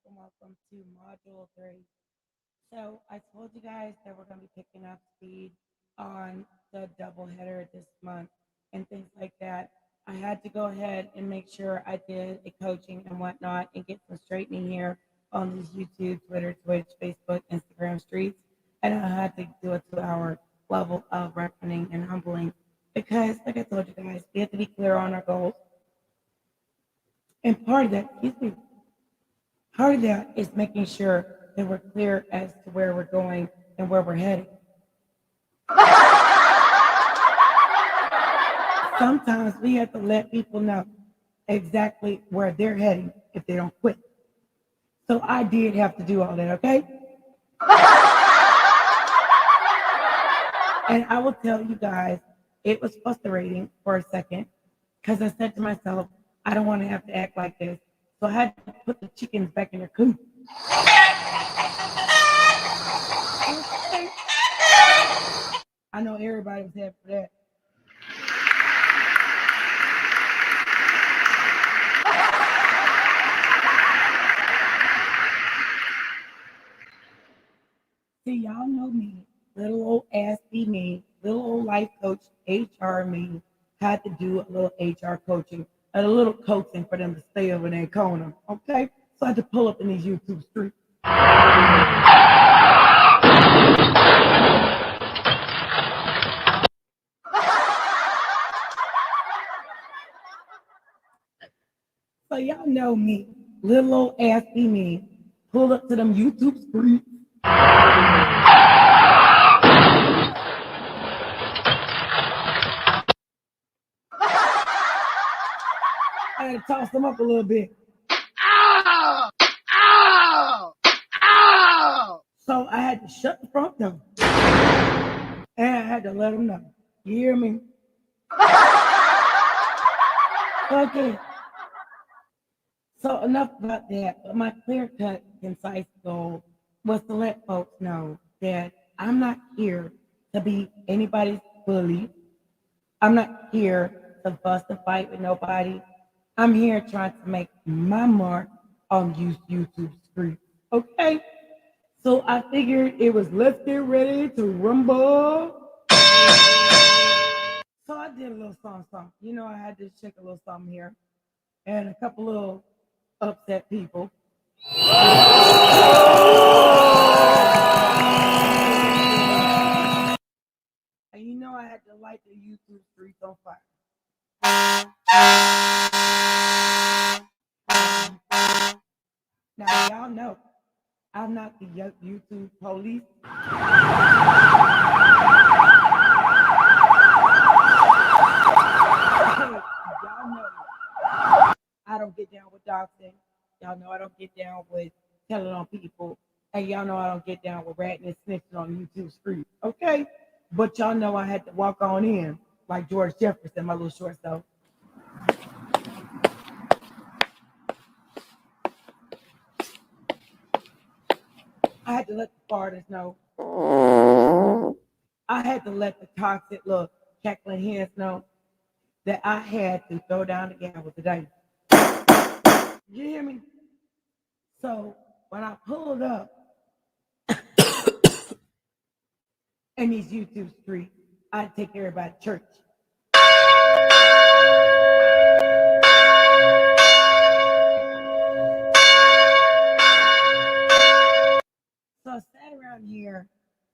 Welcome to Module 3. So I told you guys that we're going to be picking up speed on the doubleheader this month and things like that. I had to go ahead and make sure I did a coaching and whatnot and get some straightening here on these YouTube, Twitter, Twitch, Facebook, Instagram streets. And I had to do a 2-hour level of reckoning and humbling because, like I told you guys, we have to be clear on our goals. And part of that is making sure that we're clear as to where we're going and where we're heading. Sometimes we have to let people know exactly where they're heading if they don't quit. So I did have to do all that, okay? And I will tell you guys, it was frustrating for a second because I said to myself, I don't want to have to act like this. So I had to put the chickens back in their coop. I know everybody was happy for that. See, y'all know me, little old ass-y me, little old life coach, HR me, had to do a little HR coaching, a little coaching for them to stay over their corner, okay? So I had to pull up in these YouTube streets. So y'all know me, little old ass-y me, pull up to them YouTube streets. I had to toss them up a little bit. Ow! Ow! Ow! So I had to shut the front door. And I had to let them know. You hear me? Okay. So enough about that. But my clear-cut, concise goal was to let folks know that I'm not here to be anybody's bully. I'm not here to fuss and fight with nobody. I'm here trying to make my mark on YouTube streets. Okay? So I figured it was let's get ready to rumble. So I did a little something. You know, I had to check a little something here. And a couple little upset people. And you know I had to light the YouTube streets on fire. Now, y'all know I'm not the YouTube police. Y'all know I don't get down with doxing. Y'all know I don't get down with telling on people. And y'all know I don't get down with ratting and snitching on YouTube street. Okay? But y'all know I had to walk on in like George Jefferson, my little short self. I had to let the farters know. I had to let the toxic little cackling hens know that I had to throw down the gavel today. You hear me? So when I pulled up in these YouTube streets, I'd take everybody to church. So I sat around here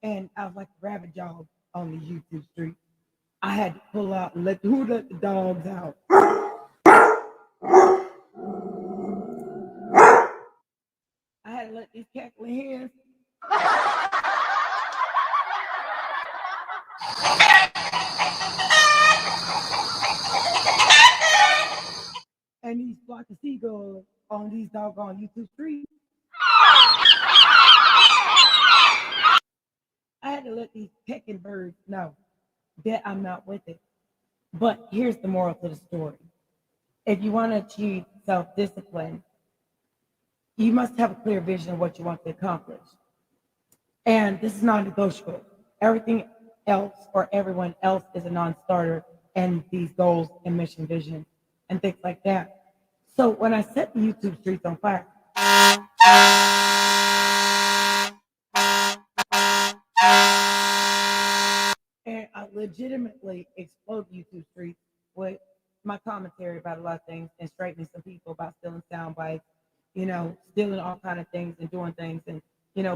and I was like a rabbit dog on the YouTube street. I had to pull out and let the dogs out. I had to let these cackling hens and these flock of seagulls on these doggone YouTube streets. I had to let these pecking birds know that I'm not with it. But here's the moral to the story. If you want to achieve self-discipline, you must have a clear vision of what you want to accomplish. And this is non-negotiable. Everything else or everyone else is a non-starter and these goals and mission vision and things like that. So when I set the YouTube streets on fire, and I legitimately explode YouTube streets with my commentary about a lot of things and straightening some people about stealing sound bites, stealing all kind of things and doing things and,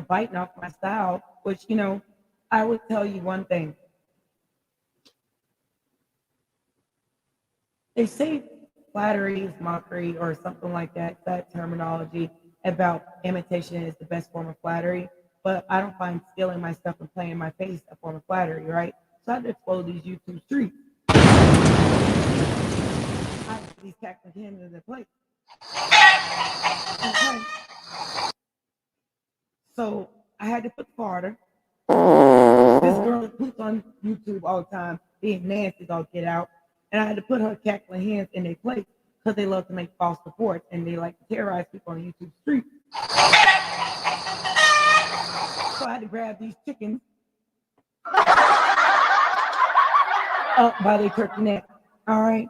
biting off my style, which, I would tell you one thing. They say flattery is mockery or something like that, that terminology about imitation is the best form of flattery, but I don't find stealing my stuff and playing my face a form of flattery, right? So I had to explode these YouTube streets. I put these cackling hens in their place. Okay. So I had to put the harder. This girl that poops on YouTube all the time, being nasty, all get out. And I had to put her cackling hens in their place because they love to make false reports and they like to terrorize people on YouTube street. So I had to grab these chickens up by their turkey neck. All right.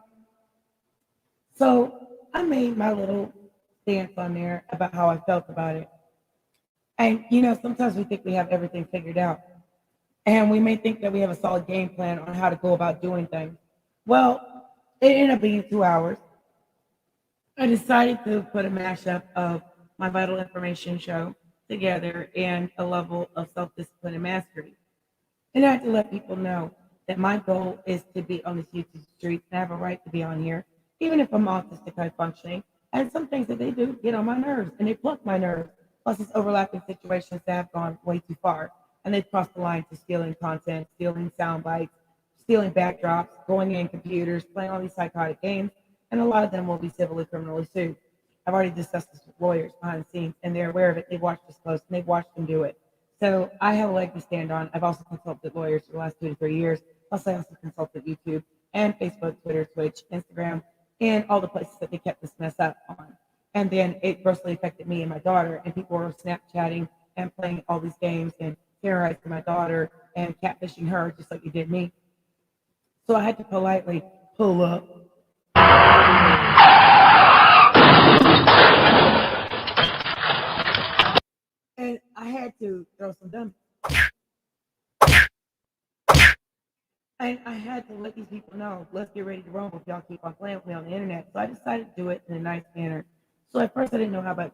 So I made my little stance on there about how I felt about it. And sometimes we think we have everything figured out. And we may think that we have a solid game plan on how to go about doing things. Well, it ended up being 2 hours. I decided to put a mashup of my Vital Information show together and a level of self-discipline and mastery. And I had to let people know that my goal is to be on this YouTube street and I have a right to be on here, even if I'm autistic high functioning. And some things that they do get on my nerves and they pluck my nerves. Plus, it's overlapping situations that have gone way too far. And they've crossed the line to stealing content, stealing sound bites, stealing backdrops, going in computers, playing all these psychotic games. And a lot of them will be civilly criminally sued. I've already discussed this with lawyers behind the scenes, and they're aware of it. They've watched this close, and they've watched them do it. So I have a leg to stand on. I've also consulted lawyers for the last 2 to 3 years. Plus, I also consulted YouTube and Facebook, Twitter, Twitch, Instagram, and all the places that they kept this mess up on. And then it grossly affected me and my daughter, and people were Snapchatting and playing all these games and terrorizing my daughter and catfishing her just like you did me. So I had to politely pull up. And I had to throw some dummies. And I had to let these people know, let's get ready to rumble if y'all keep on playing with me on the internet. So I decided to do it in a nice manner. So at first I didn't know how I was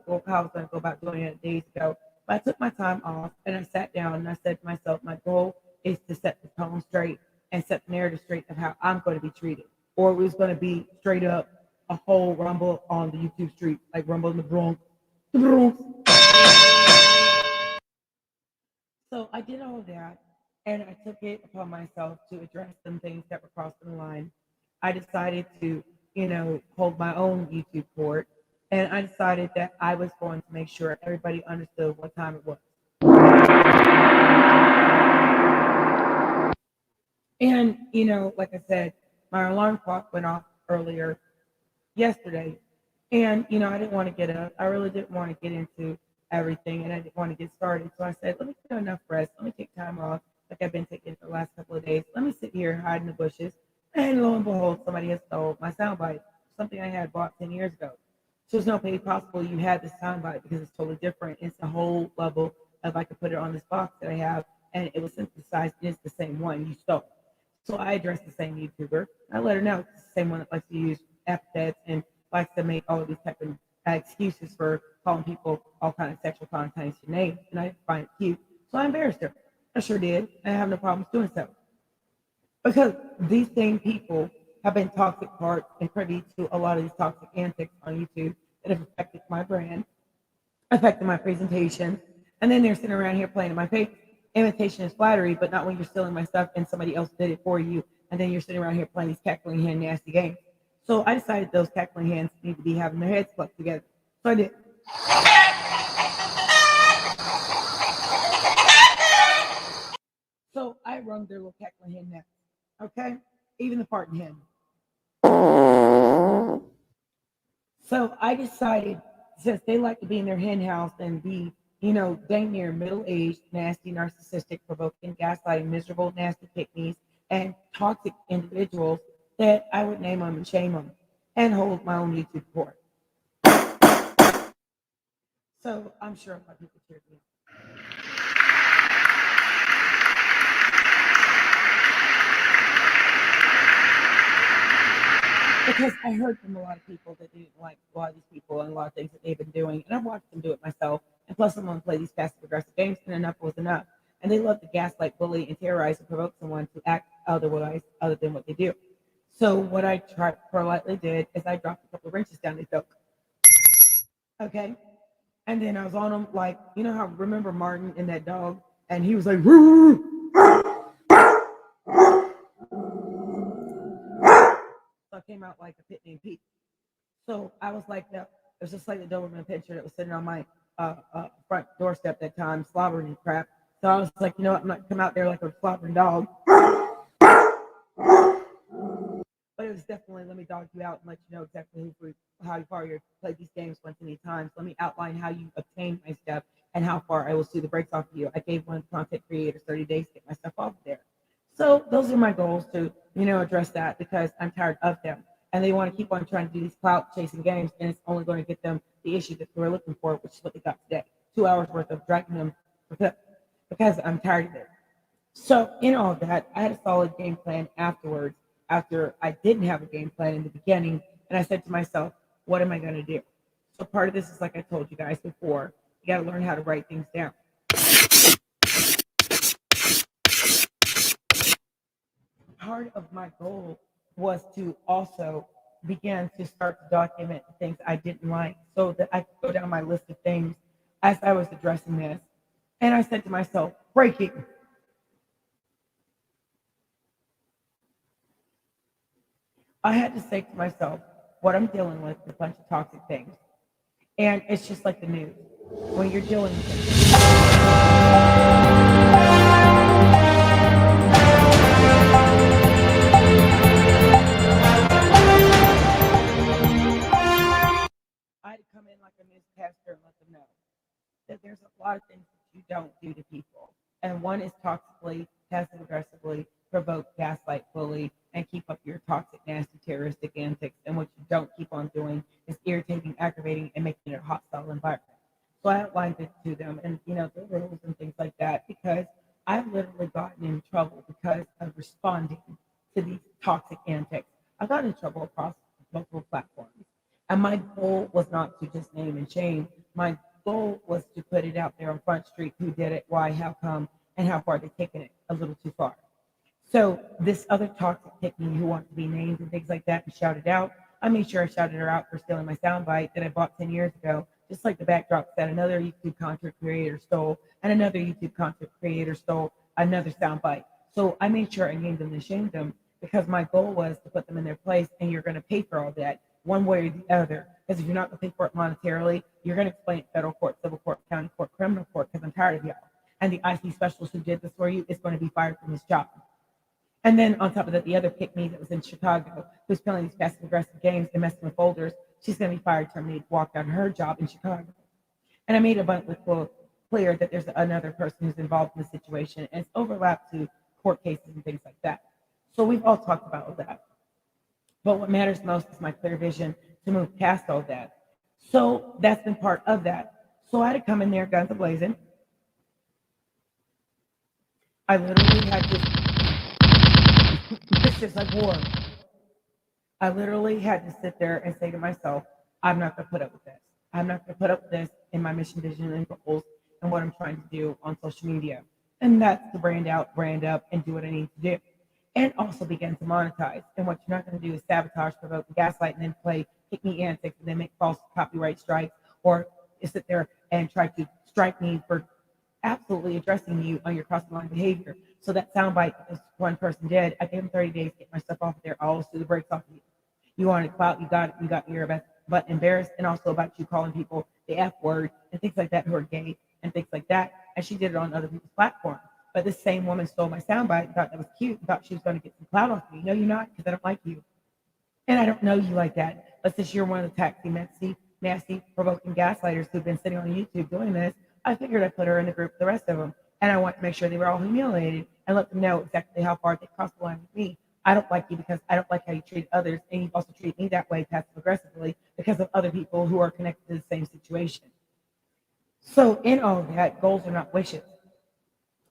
going to go about doing it days ago. But I took my time off and I sat down and I said to myself, my goal is to set the tone straight and set the narrative straight of how I'm going to be treated. or it was going to be straight up a whole rumble on the YouTube street, like rumble in the Bronx. The Bronx. So I did all of that, and I took it upon myself to address some things that were crossing the line. I decided to, hold my own YouTube court, and I decided that I was going to make sure everybody understood what time it was. And, like I said, my alarm clock went off earlier yesterday. And, I didn't want to get up. I really didn't want to get into everything and I didn't want to get started. So I said, let me get enough rest. Let me take time off like I've been taking for the last couple of days. Let me sit here, hide in the bushes. And lo and behold, somebody has stole my soundbite, something I had bought 10 years ago. So there's no way possible you had this soundbite because it's totally different. It's a whole level of I could put it on this box that I have and it was synthesized. It's the same one you stole. So I addressed the same YouTuber. I let her know it's the same one that likes to use epithets and likes to make all of these type of excuses for calling people all kinds of sexual connotation names, and I find it cute. So I embarrassed her. I sure did. I have no problems doing so. Because these same people have been toxic parts and privy to a lot of these toxic antics on YouTube that have affected my brand, affected my presentation, and then they're sitting around here playing in my face. Imitation is flattery, but not when you're stealing my stuff and somebody else did it for you, and then you're sitting around here playing these cackling hand nasty games. So I decided those cackling hands need to be having their heads plucked together. So I did. So I wrung their little cackling hen necks. Okay? Even the farting hen. So I decided, since they like to be in their hen house and be, dang near middle aged, nasty, narcissistic, provoking, gaslighting, miserable, nasty pygmies, and toxic individuals, that I would name them and shame them and hold my own YouTube court. So I'm sure a lot of people cheered me. Because I heard from a lot of people that didn't like a lot of these people and a lot of things that they've been doing. And I've watched them do it myself. And plus, I'm going to play these passive aggressive games, and enough was enough. And they love to gaslight, bully, and terrorize and provoke someone to act otherwise other than what they do. So what I tried politely did is I dropped a couple of wrenches down their throat. Okay. And then I was on them like, how remember Martin and that dog? And he was like, woo! So I came out like a pit named Pete. So I was like, no, it was just like the Doberman picture that was sitting on my front doorstep that time, slobbering and crap. So I was like, you know what, I'm not gonna come out there like a slobbering dog. But it was definitely, let me dog you out and let you know exactly how far you've played these games once many times. Let me outline how you obtain my stuff and how far I will sue the brakes off of you. I gave one content creator 30 days to get my stuff off of there. So those are my goals to, address that because I'm tired of them. And they want to keep on trying to do these clout chasing games, and it's only going to get them the issue that we're looking for, which is what they got today. 2 hours worth of dragging them because I'm tired of it. So in all of that, I had a solid game plan afterwards, after I didn't have a game plan in the beginning. And I said to myself, what am I going to do? So part of this is like I told you guys before, you got to learn how to write things down. Part of my goal was to also begin to start to document the things I didn't like so that I could go down my list of things as I was addressing this. And I said to myself, breaking. I had to say to myself, what I'm dealing with is a bunch of toxic things. And it's just like the news. When you're dealing with it, I had to come in like a newscaster and let them know that there's a lot of things that you don't do to people. And one is toxically, passive aggressively provoke, gaslight, bully, and keep up your toxic, nasty, terroristic antics. And what you don't keep on doing is irritating, aggravating, and making it a hostile environment. So I outlined it to them and, the rules and things like that because I've literally gotten in trouble because of responding to these toxic antics. I've gotten in trouble across multiple platforms. And my goal was not to just name and shame. My goal was to put it out there on Front Street, who did it, why, how come, and how far they've taken it a little too far. So this other toxic pick-me who wants to be named and things like that and shouted out, I made sure I shouted her out for stealing my soundbite that I bought 10 years ago, just like the backdrop that another YouTube content creator stole and another YouTube content creator stole another soundbite. So I made sure I named them and shamed them because my goal was to put them in their place, and you're going to pay for all that one way or the other. Because if you're not going to pay for it monetarily, you're going to explain it federal court, civil court, county court, criminal court, because I'm tired of y'all. And the IT specialist who did this for you is going to be fired from his job. And then on top of that, the other pick me that was in Chicago, who's playing these passive aggressive games and messing with folders, she's going to be fired, terminated, walked out of her job in Chicago. And I made abundantly clear that there's another person who's involved in the situation, and it's overlapped to court cases and things like that. So we've all talked about all that. But what matters most is my clear vision to move past all that. So that's been part of that. So I had to come in there, guns a-blazing. I literally had this, it's just like war. I literally had to sit there and say to myself, I'm not going to put up with this. I'm not going to put up with this in my mission, vision, and goals and what I'm trying to do on social media. And that's to brand out, brand up, and do what I need to do. And also begin to monetize. And what you're not going to do is sabotage, provoke, and gaslight, and then play pick me antics, and then make false copyright strikes, or sit there and try to strike me for absolutely addressing you on your cross-line behavior. So that soundbite that this one person did, I gave him 30 days to get my stuff off of there. I'll also do the brakes off of you. You wanted clout, you got it, you got your butt embarrassed, and also about you calling people the F word and things like that who are gay and things like that. And she did it on other people's platforms. But this same woman stole my soundbite and thought that was cute and thought she was going to get some clout off me. No, you're not, because I don't like you. And I don't know you like that. But since you're one of the taxi, nasty, provoking gaslighters who've been sitting on YouTube doing this, I figured I'd put her in the group with the rest of them. And I want to make sure they were all humiliated and let them know exactly how far they crossed the line with me. I don't like you because I don't like how you treat others. And you've also treated me that way passive aggressively because of other people who are connected to the same situation. So in all of that, goals are not wishes.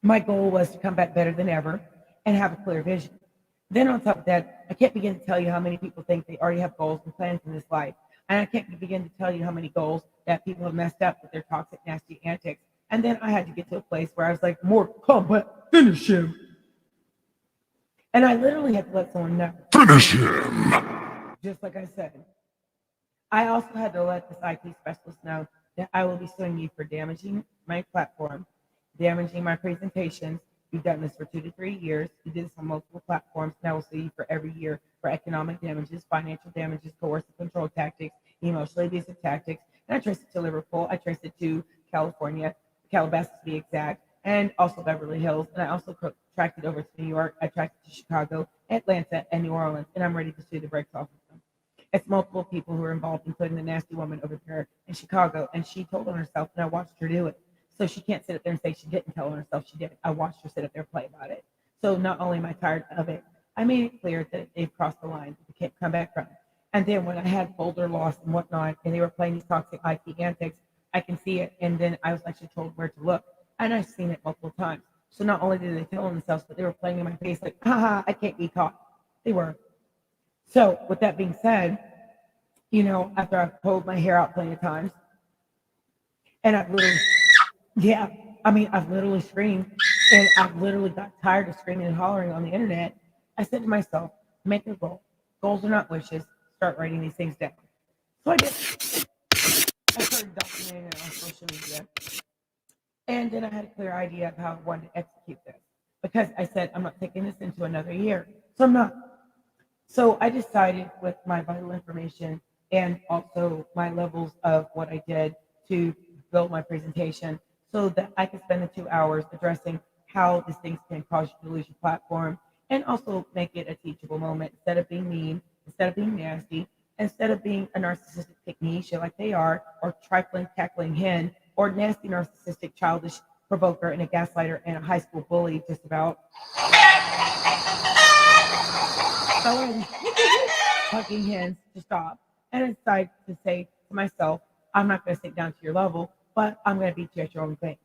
My goal was to come back better than ever and have a clear vision. Then on top of that, I can't begin to tell you how many people think they already have goals and plans in this life. And I can't begin to tell you how many goals that people have messed up with their toxic, nasty antics. And then I had to get to a place where I was like, more combat, finish him. And I literally had to let someone know. Finish him. Just like I said. I also had to let this IT specialist know that I will be suing you for damaging my platform, damaging my presentations. You've done this for 2 to 3 years. You did this on multiple platforms, and I will sue you for every year for economic damages, financial damages, coercive control tactics, emotionally abusive tactics. And I traced it to Liverpool. I traced it to California, Calabasas to be exact, and also Beverly Hills. And I also tracked it over to New York. I tracked it to Chicago, Atlanta, and New Orleans. And I'm ready to sue the brakes off of them. It's multiple people who are involved, including the nasty woman over there in Chicago. And she told on herself, and I watched her do it. So she can't sit up there and say she didn't tell on herself she did it. I watched her sit up there and play about it. So not only am I tired of it, I made it clear that they've crossed the line. They can't come back from it. And then when I had folder loss and whatnot, and they were playing these toxic IT antics, I can see it. And then I was actually told where to look. And I've seen it multiple times. So not only did they tell on themselves, but they were playing in my face like, haha, I can't be caught. They were. So with that being said, after I've pulled my hair out plenty of times, and I've literally, I've literally screamed, and I've literally got tired of screaming and hollering on the internet. I said to myself, make a goal. Goals are not wishes. Start writing these things down. So I did. I started documenting it on social media. And then I had a clear idea of how I wanted to execute this. Because I said, I'm not taking this into another year. So I'm not. So I decided with my vital information and also my levels of what I did to build my presentation so that I could spend the 2 hours addressing how these things can cause you to lose your platform and also make it a teachable moment instead of being mean, instead of being nasty, instead of being a narcissistic pick-me like they are, or trifling, cackling hen, or nasty, narcissistic, childish provoker and a gaslighter and a high school bully just about. So I'm hugging hens to stop. And I decided to say to myself, I'm not going to sit down to your level, but I'm going to beat you at your own thing.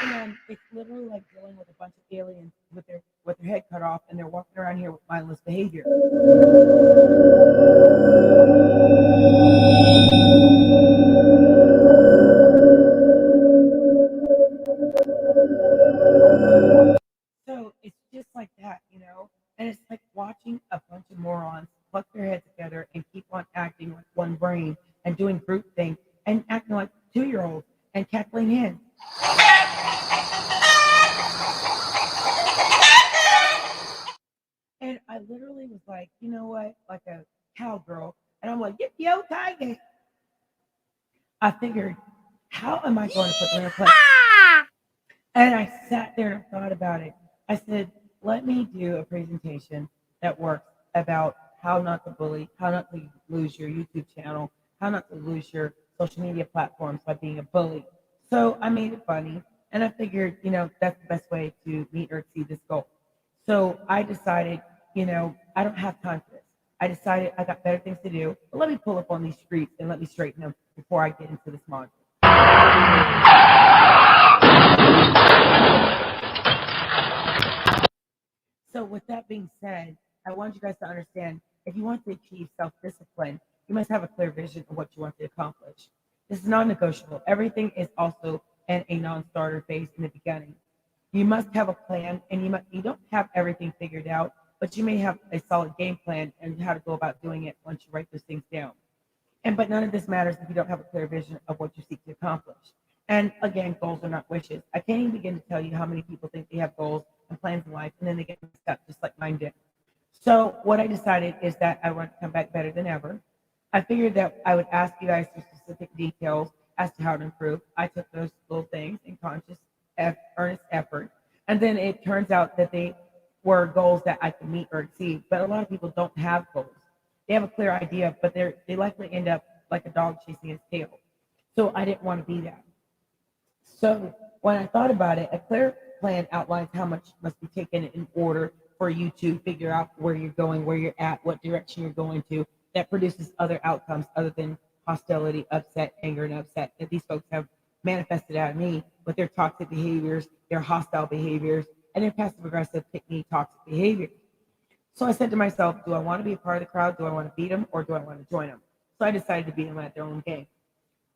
And it's literally like dealing with a bunch of aliens with their head cut off, and they're walking around here with mindless behavior. acting like one brain and doing group things and acting like 2-year-olds and cackling hens. And I literally was like, you know what, like a cowgirl. And I'm like, yip, yo, tiger. I figured, how am I going to put them in a place? And I sat there and thought about it. I said, let me do a presentation that works about how not to bully, how not to lose your YouTube channel, how not to lose your social media platforms by being a bully. So I made it funny, and I figured, that's the best way to meet or exceed this goal. So I decided, I don't have time for this. I decided I got better things to do, but let me pull up on these streets and let me straighten them before I get into this module. So with that being said, I want you guys to understand, if you want to achieve self-discipline, you must have a clear vision of what you want to accomplish. This is non-negotiable. Everything is also in a non-starter phase in the beginning. You must have a plan, and you don't have everything figured out, but you may have a solid game plan and how to go about doing it once you write those things down. But none of this matters if you don't have a clear vision of what you seek to accomplish. And again, goals are not wishes. I can't even begin to tell you how many people think they have goals and plans in life, and then they get messed up just like mine did. So what I decided is that I want to come back better than ever. I figured that I would ask you guys for specific details as to how to improve. I took those little things in conscious, earnest effort, and then it turns out that they were goals that I could meet or exceed. But a lot of people don't have goals. They have a clear idea, but they likely end up like a dog chasing its tail. So I didn't want to be that. So when I thought about it, a clear plan outlines how much must be taken in order for you to figure out where you're going, where you're at, what direction you're going to, that produces other outcomes other than hostility, upset, anger, and upset that these folks have manifested out of me with their toxic behaviors, their hostile behaviors, and their passive aggressive, pick-me toxic behaviors. So I said to myself, do I want to be a part of the crowd? Do I want to beat them, or do I want to join them? So I decided to beat them at their own game.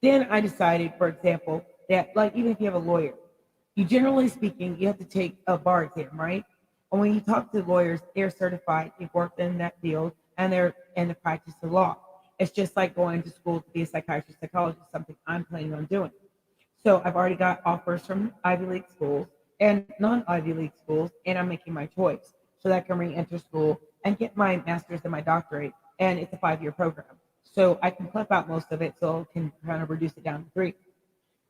Then I decided, for example, that like even if you have a lawyer, you generally speaking, you have to take a bar exam, right? And when you talk to lawyers, they're certified, they've worked in that field, and they're in the practice of law. It's just like going to school to be a psychiatrist, psychologist, something I'm planning on doing. So I've already got offers from Ivy League schools and non-Ivy League schools, and I'm making my choice so that I can re-enter school and get my master's and my doctorate. And it's a 5-year program. So I can clip out most of it so I can kind of reduce it down to 3.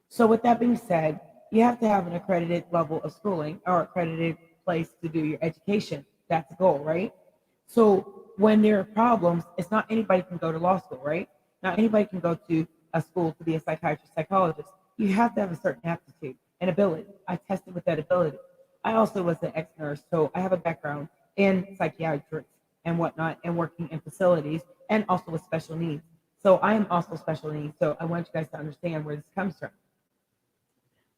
So with that being said, you have to have an accredited level of schooling or accredited place to do your education. That's the goal, right? So when there are problems, it's not anybody can go to law school, right? Not anybody can go to a school to be a psychiatrist, psychologist. You have to have a certain aptitude and ability. I tested with that ability. I also was an ex-nurse, so I have a background in psychiatrics and whatnot, and working in facilities, and also with special needs. So I am also special needs. So I want you guys to understand where this comes from.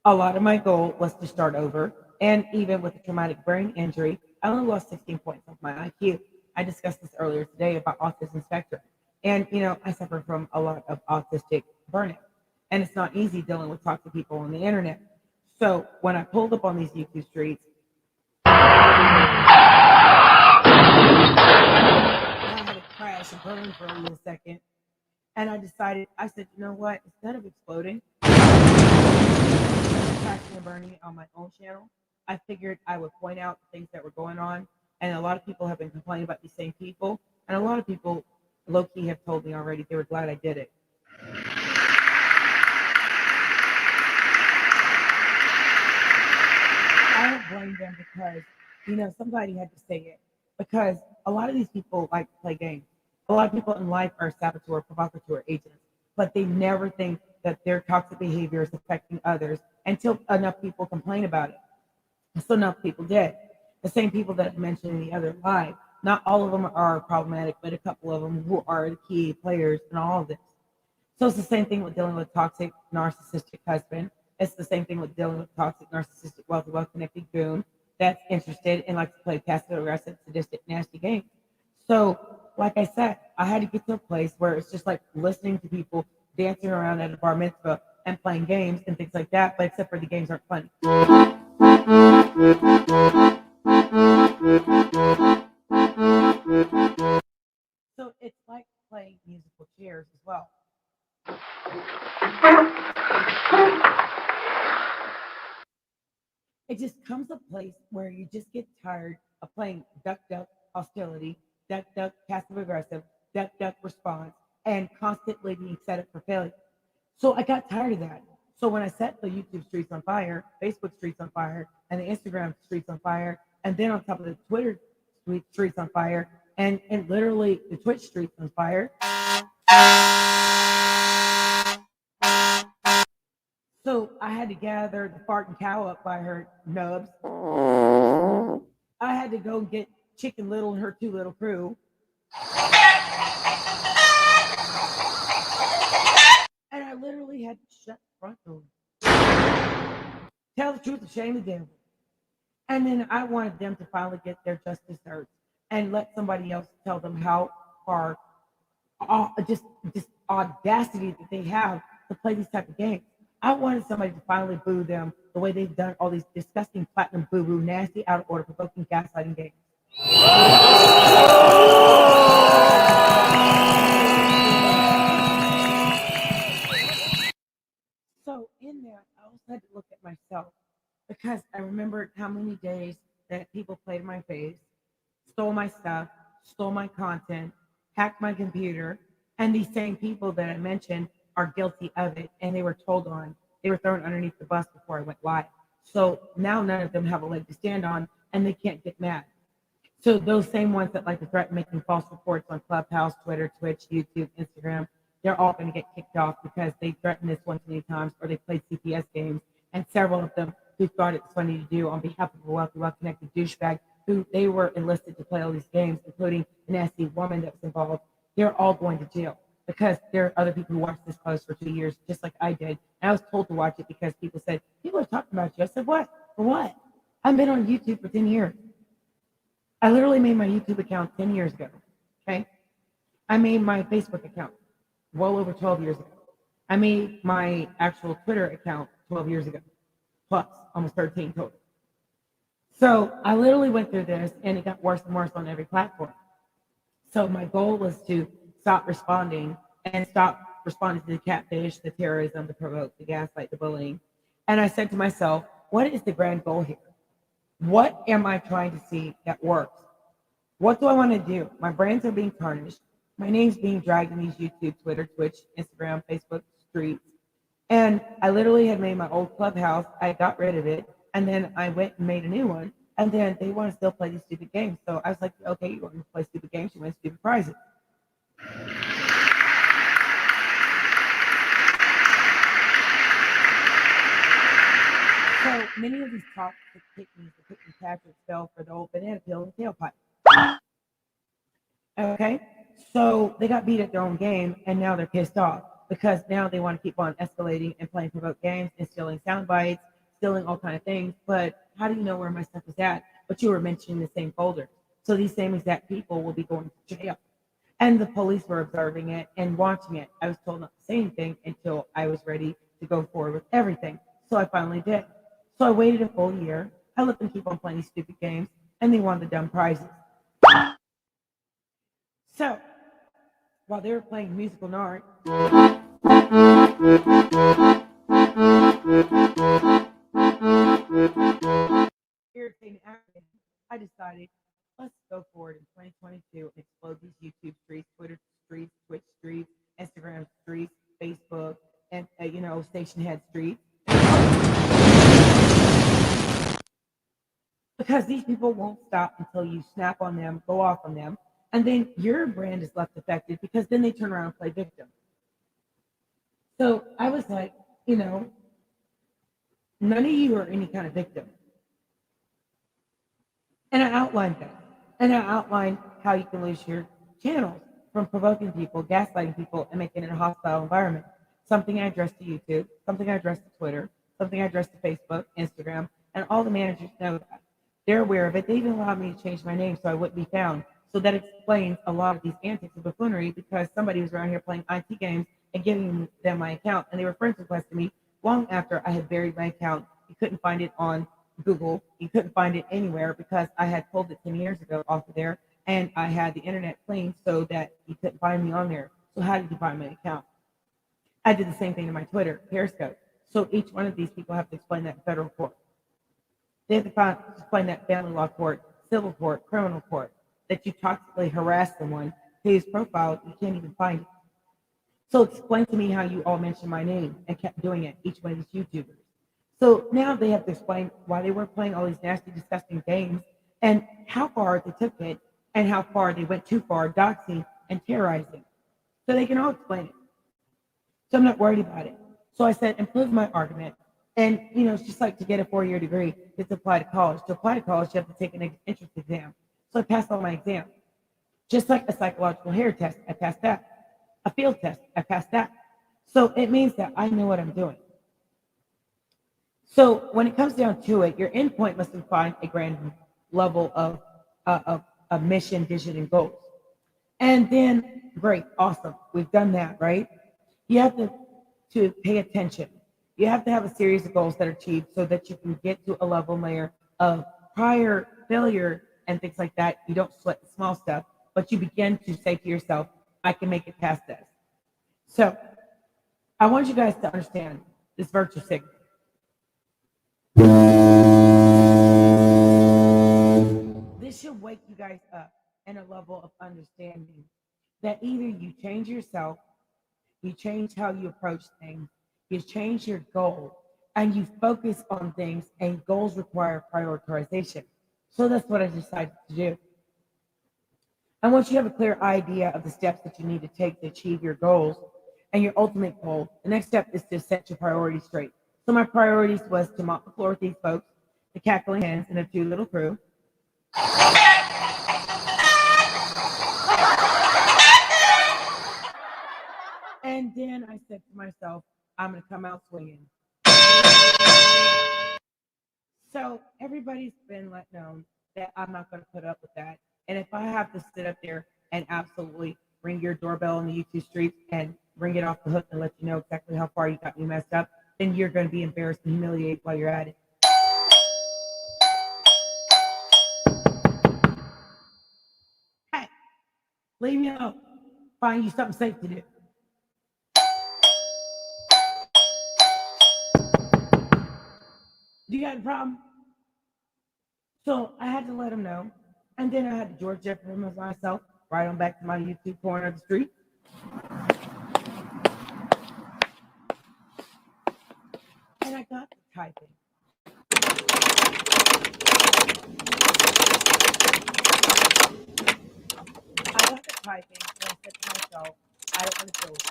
A lot of my goal was to start over, and even with a traumatic brain injury, I only lost 16 points of my IQ. I discussed this earlier today about autism spectrum, and I suffer from a lot of autistic burnout, and it's not easy dealing with toxic people on the internet. So when I pulled up on these YouTube streets, I had to crash and burn for a second, and I decided, I said, you know what, instead of exploding, crashing and burning on my own channel, I figured I would point out things that were going on. And a lot of people have been complaining about these same people. And a lot of people low-key have told me already they were glad I did it. I don't blame them because, somebody had to say it. Because a lot of these people like to play games. A lot of people in life are saboteur, provocateur agents, but they never think that their toxic behavior is affecting others until enough people complain about it. So enough people did. The same people that I mentioned in the other live. Not all of them are problematic, but a couple of them who are the key players in all of this. So it's the same thing with dealing with toxic, narcissistic husband. It's the same thing with dealing with toxic, narcissistic, wealthy, well-connected goon that's interested and likes to play passive, aggressive, sadistic, nasty games. So, like I said, I had to get to a place where it's just like listening to people dancing around at a bar mitzvah and playing games and things like that, but except for the games aren't funny. So it's like playing musical chairs yours as well. It just comes a place where you just get tired of playing duck duck hostility, duck duck passive aggressive, duck duck response, and constantly being set up for failure. So I got tired of that. So when I set the YouTube streets on fire, Facebook streets on fire, and the Instagram streets on fire, and then on top of the Twitter streets on fire, and literally the Twitch streets on fire. So I had to gather the farting cow up by her nubs. I had to go get Chicken Little and her two little crew. And I literally had to shut the front door. Tell the truth and shame the devil. And then I wanted them to finally get their just desserts and let somebody else tell them how far just audacity that they have to play these type of games. I wanted somebody to finally boo them the way they've done all these disgusting platinum boo-boo, nasty, out of order, provoking, gaslighting games. So in that, I also had to look at myself because I remembered how many days that people played in my face, stole my stuff, stole my content, hacked my computer, and these same people that I mentioned are guilty of it, and they were they were thrown underneath the bus before I went live. So now none of them have a leg to stand on, and they can't get mad. So those same ones that like to threaten making false reports on Clubhouse, Twitter, Twitch, YouTube, Instagram, they're all going to get kicked off because they threatened this one too many times or they played CPS games. And several of them who thought it was funny to do on behalf of a wealthy, well-connected douchebag who they were enlisted to play all these games, including the nasty woman that was involved, they're all going to jail because there are other people who watched this post for 2 years, just like I did. And I was told to watch it because people said, people are talking about you. I said, what? For what? I've been on YouTube for 10 years. I literally made my YouTube account 10 years ago, okay? I made my Facebook account well over 12 years ago. I made my actual Twitter account 12 years ago, plus almost 13 total. So I literally went through this, and it got worse and worse on every platform. So my goal was to stop responding and stop responding to the catfish, the terrorism, the provoke, the gaslight, the bullying. And I said to myself, what is the grand goal here? What am I trying to see that works? What do I want to do? My brands are being tarnished. My name's being dragged in these YouTube, Twitter, Twitch, Instagram, Facebook streets. And I literally had made my old Clubhouse. I got rid of it. And then I went and made a new one. And then they want to still play these stupid games. So I was like, okay, you want to play stupid games? You win stupid prizes. So many of these toxic techniques, the cookie Patrick fell for the old banana peel and tailpipe. Okay, so they got beat at their own game, and now they're pissed off because now they want to keep on escalating and playing provoke games and stealing sound bites, stealing all kind of things. But how do you know where my stuff is at? But you were mentioning the same folder. So these same exact people will be going to jail. And the police were observing it and watching it. I was told not to say anything until I was ready to go forward with everything. So I finally did. So I waited a full year. I let them keep on playing these stupid games, and they won the dumb prizes. So while they were playing musical Nard, irritating acting, I decided let's go forward in 2022 and explode these YouTube streets, Twitter streets, Twitch streets, Instagram streets, Facebook, and station head streets. Because these people won't stop until you snap on them, go off on them, and then your brand is left affected because then they turn around and play victim. So I was like, none of you are any kind of victim. And I outlined that. And I outlined how you can lose your channels from provoking people, gaslighting people, and making it a hostile environment. Something I addressed to YouTube, something I addressed to Twitter, something I addressed to Facebook, Instagram, and all the managers know that. They're aware of it. They even allowed me to change my name so I wouldn't be found. So that explains a lot of these antics of buffoonery because somebody was around here playing IT games and giving them my account. And they were friends requesting me long after I had buried my account. You couldn't find it on Google. You couldn't find it anywhere because I had pulled it 10 years ago off of there. And I had the internet cleaned so that you couldn't find me on there. So how did you find my account? I did the same thing to my Twitter, Periscope. So each one of these people have to explain that in federal court. They have to explain that family law court, civil court, criminal court, that you toxically harassed someone whose profile you can't even find it. So explain to me how you all mentioned my name and kept doing it, each one of these YouTubers. So now they have to explain why they were playing all these nasty, disgusting games and how far they took it and how far they went too far, doxing and terrorizing. So they can all explain it. So I'm not worried about it. So I said, improve my argument. And, it's just like to get a 4-year degree, it's apply to college. To apply to college, you have to take an entrance exam. So I passed all my exams. Just like a psychological hair test, I passed that. A field test, I passed that. So it means that I know what I'm doing. So when it comes down to it, your endpoint must define a grand level of mission, vision, and goals. And then, great, awesome, we've done that, right? You have to pay attention. You have to have a series of goals that are achieved so that you can get to a level layer of prior failure and things like that. You don't sweat the small stuff, but you begin to say to yourself, I can make it past this. So I want you guys to understand this virtue signal. This should wake you guys up in a level of understanding that either you change yourself, you change how you approach things, you change your goal, and you focus on things, and goals require prioritization. So that's what I decided to do. And once you have a clear idea of the steps that you need to take to achieve your goals and your ultimate goal, the next step is to set your priorities straight. So my priorities was to mop the floor with these folks, the cackling hens, and a 2 little crew. And then I said to myself, I'm going to come out swinging. So everybody's been let know that I'm not going to put up with that. And if I have to sit up there and absolutely ring your doorbell in the YouTube streets and ring it off the hook and let you know exactly how far you got me messed up, then you're going to be embarrassed and humiliated while you're at it. Hey, leave me alone. Find you something safe to do. Do you have a problem? So I had to let him know. And then I had to George Jefferson myself, right on back to my YouTube corner of the street. And I got to typing. I got to typing and I said to myself, I don't want to deal with it.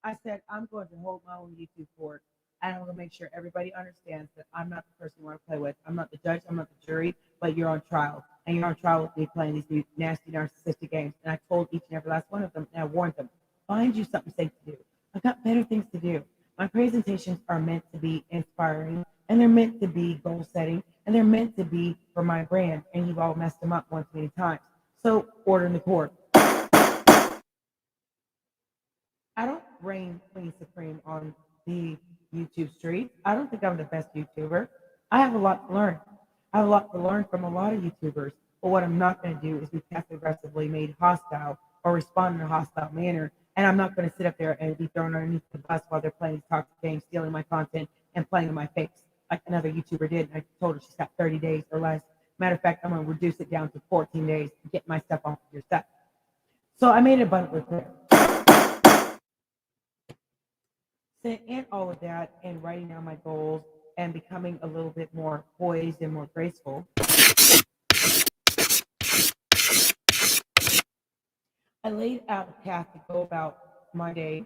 I said, I'm going to hold my own YouTube court, and I'm going to make sure everybody understands that I'm not the person you want to play with. I'm not the judge, I'm not the jury, but you're on trial. And you're on trial with me playing these nasty, narcissistic games. And I told each and every last one of them, and I warned them, find you something safe to do. I've got better things to do. My presentations are meant to be inspiring, and they're meant to be goal setting, and they're meant to be for my brand. And you've all messed them up one too many times. So order in the court. I don't reign queen supreme on the YouTube street. I don't think I'm the best YouTuber. I have a lot to learn. I have a lot to learn from a lot of YouTubers. But what I'm not going to do is be passive aggressively made hostile or respond in a hostile manner. And I'm not going to sit up there and be thrown underneath the bus while they're playing these toxic games, stealing my content and playing in my face like another YouTuber did. And I told her she's got 30 days or less. Matter of fact, I'm going to reduce it down to 14 days to get my stuff off of your stuff. So I made it abundantly clear. And all of that and writing down my goals and becoming a little bit more poised and more graceful, I laid out a path to go about my day,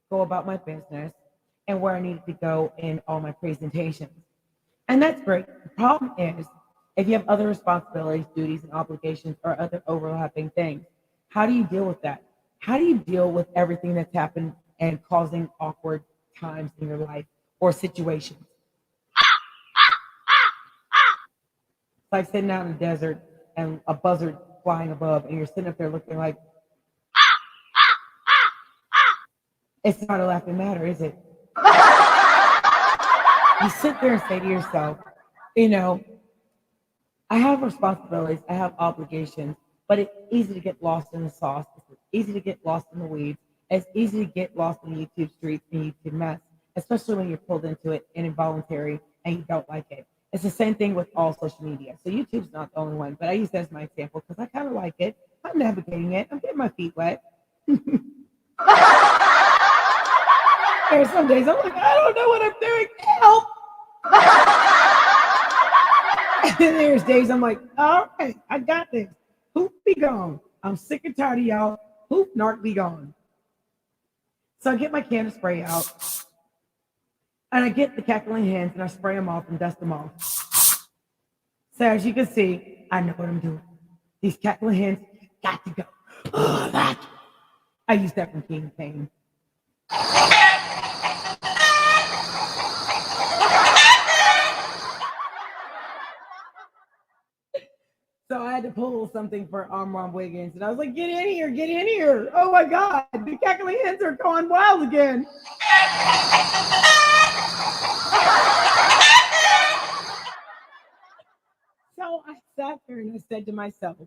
go about my business, and where I needed to go in all my presentations. And that's great. The problem is, if you have other responsibilities, duties, and obligations, or other overlapping things, how do you deal with that? How do you deal with everything that's happened and causing awkward times in your life or situations? It's like sitting out in the desert and a buzzard flying above, and you're sitting up there looking like, it's not a laughing matter, is it? You sit there and say to yourself, I have responsibilities, I have obligations, but it's easy to get lost in the sauce. It's easy to get lost in the weeds. It's easy to get lost in YouTube streets and YouTube mess, especially when you're pulled into it and involuntary and you don't like it. It's the same thing with all social media. So YouTube's not the only one, but I use that as my example because I kind of like it. I'm navigating it. I'm getting my feet wet. There's some days I'm like, I don't know what I'm doing. Help! And then there's days I'm like, all right, I got this. Hoop be gone. I'm sick and tired of y'all. Hoop narc be gone. So I get my can of spray out, and I get the cackling hens and I spray them off and dust them off. So as you can see, I know what I'm doing. These cackling hens got to go. Oh, that. I used that from King Pain. So I had to pull something for Armand Wiggins, and I was like, get in here, get in here. Oh my God, the cackling hens are going wild again. So I sat there and I said to myself,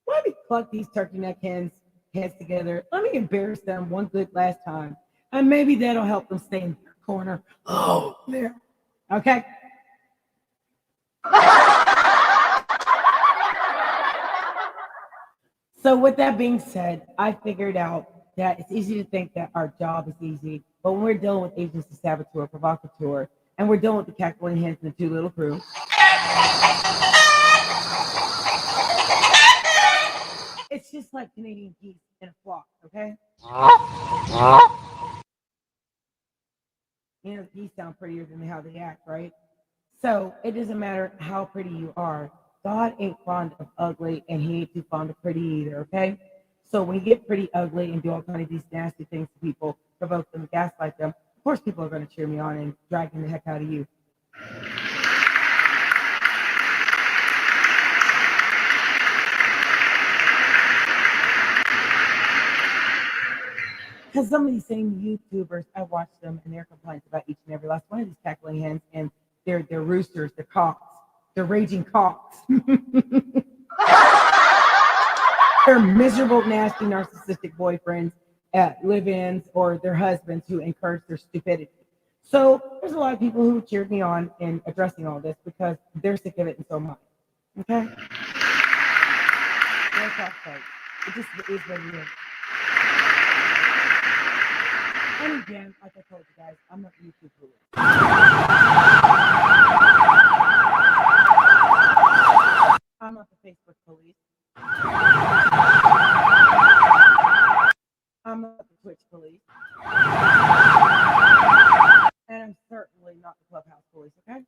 let me pluck these turkey neck hens heads together. Let me embarrass them one good last time. And maybe that'll help them stay in their corner. Oh, there. Okay. So with that being said, I figured out that it's easy to think that our job is easy, but when we're dealing with agency saboteur, provocateur, and we're dealing with the cackling hens and the two little crew, it's just like Canadian geese in a flock, okay? You know, geese sound prettier than how they act, right? So it doesn't matter how pretty you are. God ain't fond of ugly, and he ain't too fond of pretty either, okay? So when you get pretty ugly and do all kind of these nasty things to people, provoke them, gaslight them, of course people are going to cheer me on and drag the heck out of you. Because some of these same YouTubers, I watch them and their complaints about each and every last one of these cackling hens and their roosters, their cocks, their raging cocks. Their miserable, nasty, narcissistic boyfriends, live-ins, or their husbands who encourage their stupidity. So there's a lot of people who cheered me on in addressing all this because they're sick of it and so am I. Okay? It just is what it is. And again, like I told you guys, I'm not YouTube police. I'm not the Facebook police. I'm not the Twitch police. And I'm certainly not the Clubhouse police, okay?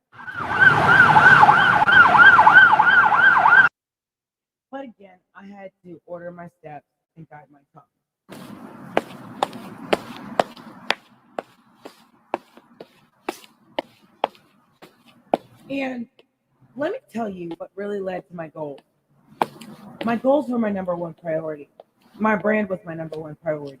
But again, I had to order my steps and guide my tongue. And let me tell you what really led to my goals. My goals were my number one priority. My brand was my number one priority.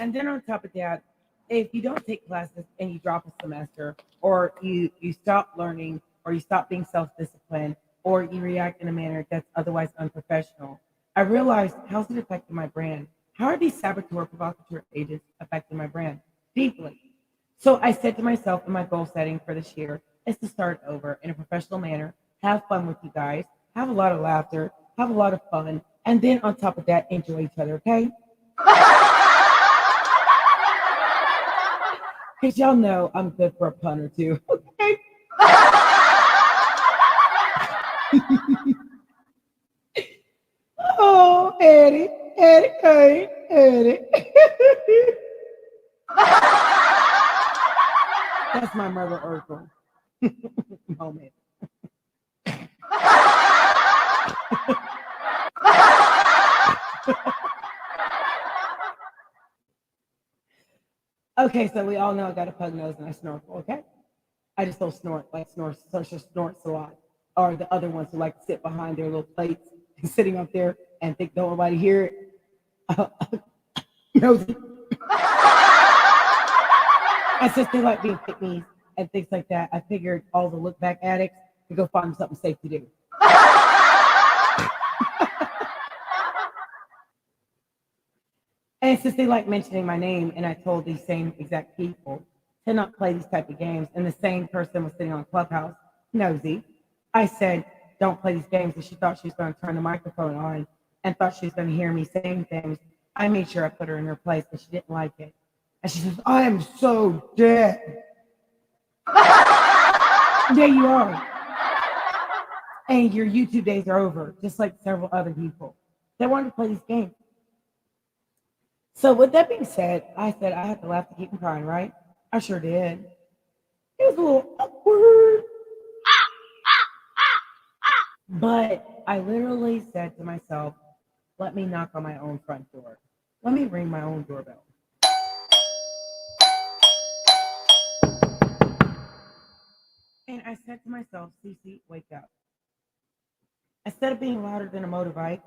And then on top of that, if you don't take classes and you drop a semester, or you stop learning, or you stop being self-disciplined, or you react in a manner that's otherwise unprofessional, I realized, how's it affecting my brand? How are these saboteur, provocateur agents affecting my brand? Deeply. So I said to myself in my goal setting for this year is to start over in a professional manner, have fun with you guys, have a lot of laughter, have a lot of fun, and then on top of that, enjoy each other, okay? Because y'all know I'm good for a pun or two, okay? Oh, Eddie, hey, Eddie. That's my mother Urkel moment. Okay, so we all know I got a pug nose and I snorkel, okay? I just don't snort like social snorts a lot. Or the other ones who like to sit behind their little plates and sitting up there and think don't nobody hear it. Nosy. And since they like being pick-me's and things like that, I figured all the look-back addicts to go find something safe to do. And since they like mentioning my name, and I told these same exact people to not play these type of games, and the same person was sitting on Clubhouse, nosy, I said, don't play these games. And she thought she was going to turn the microphone on and thought she was going to hear me saying things. I made sure I put her in her place, but she didn't like it. And she says, I am so dead. There you are. And your YouTube days are over, just like several other people. They wanted to play these games. So with that being said, I said I had to laugh to keep from crying, right? I sure did. It was a little awkward. But I literally said to myself, let me knock on my own front door. Let me ring my own doorbell. And I said to myself, Cece, wake up. Instead of being louder than a motorbike,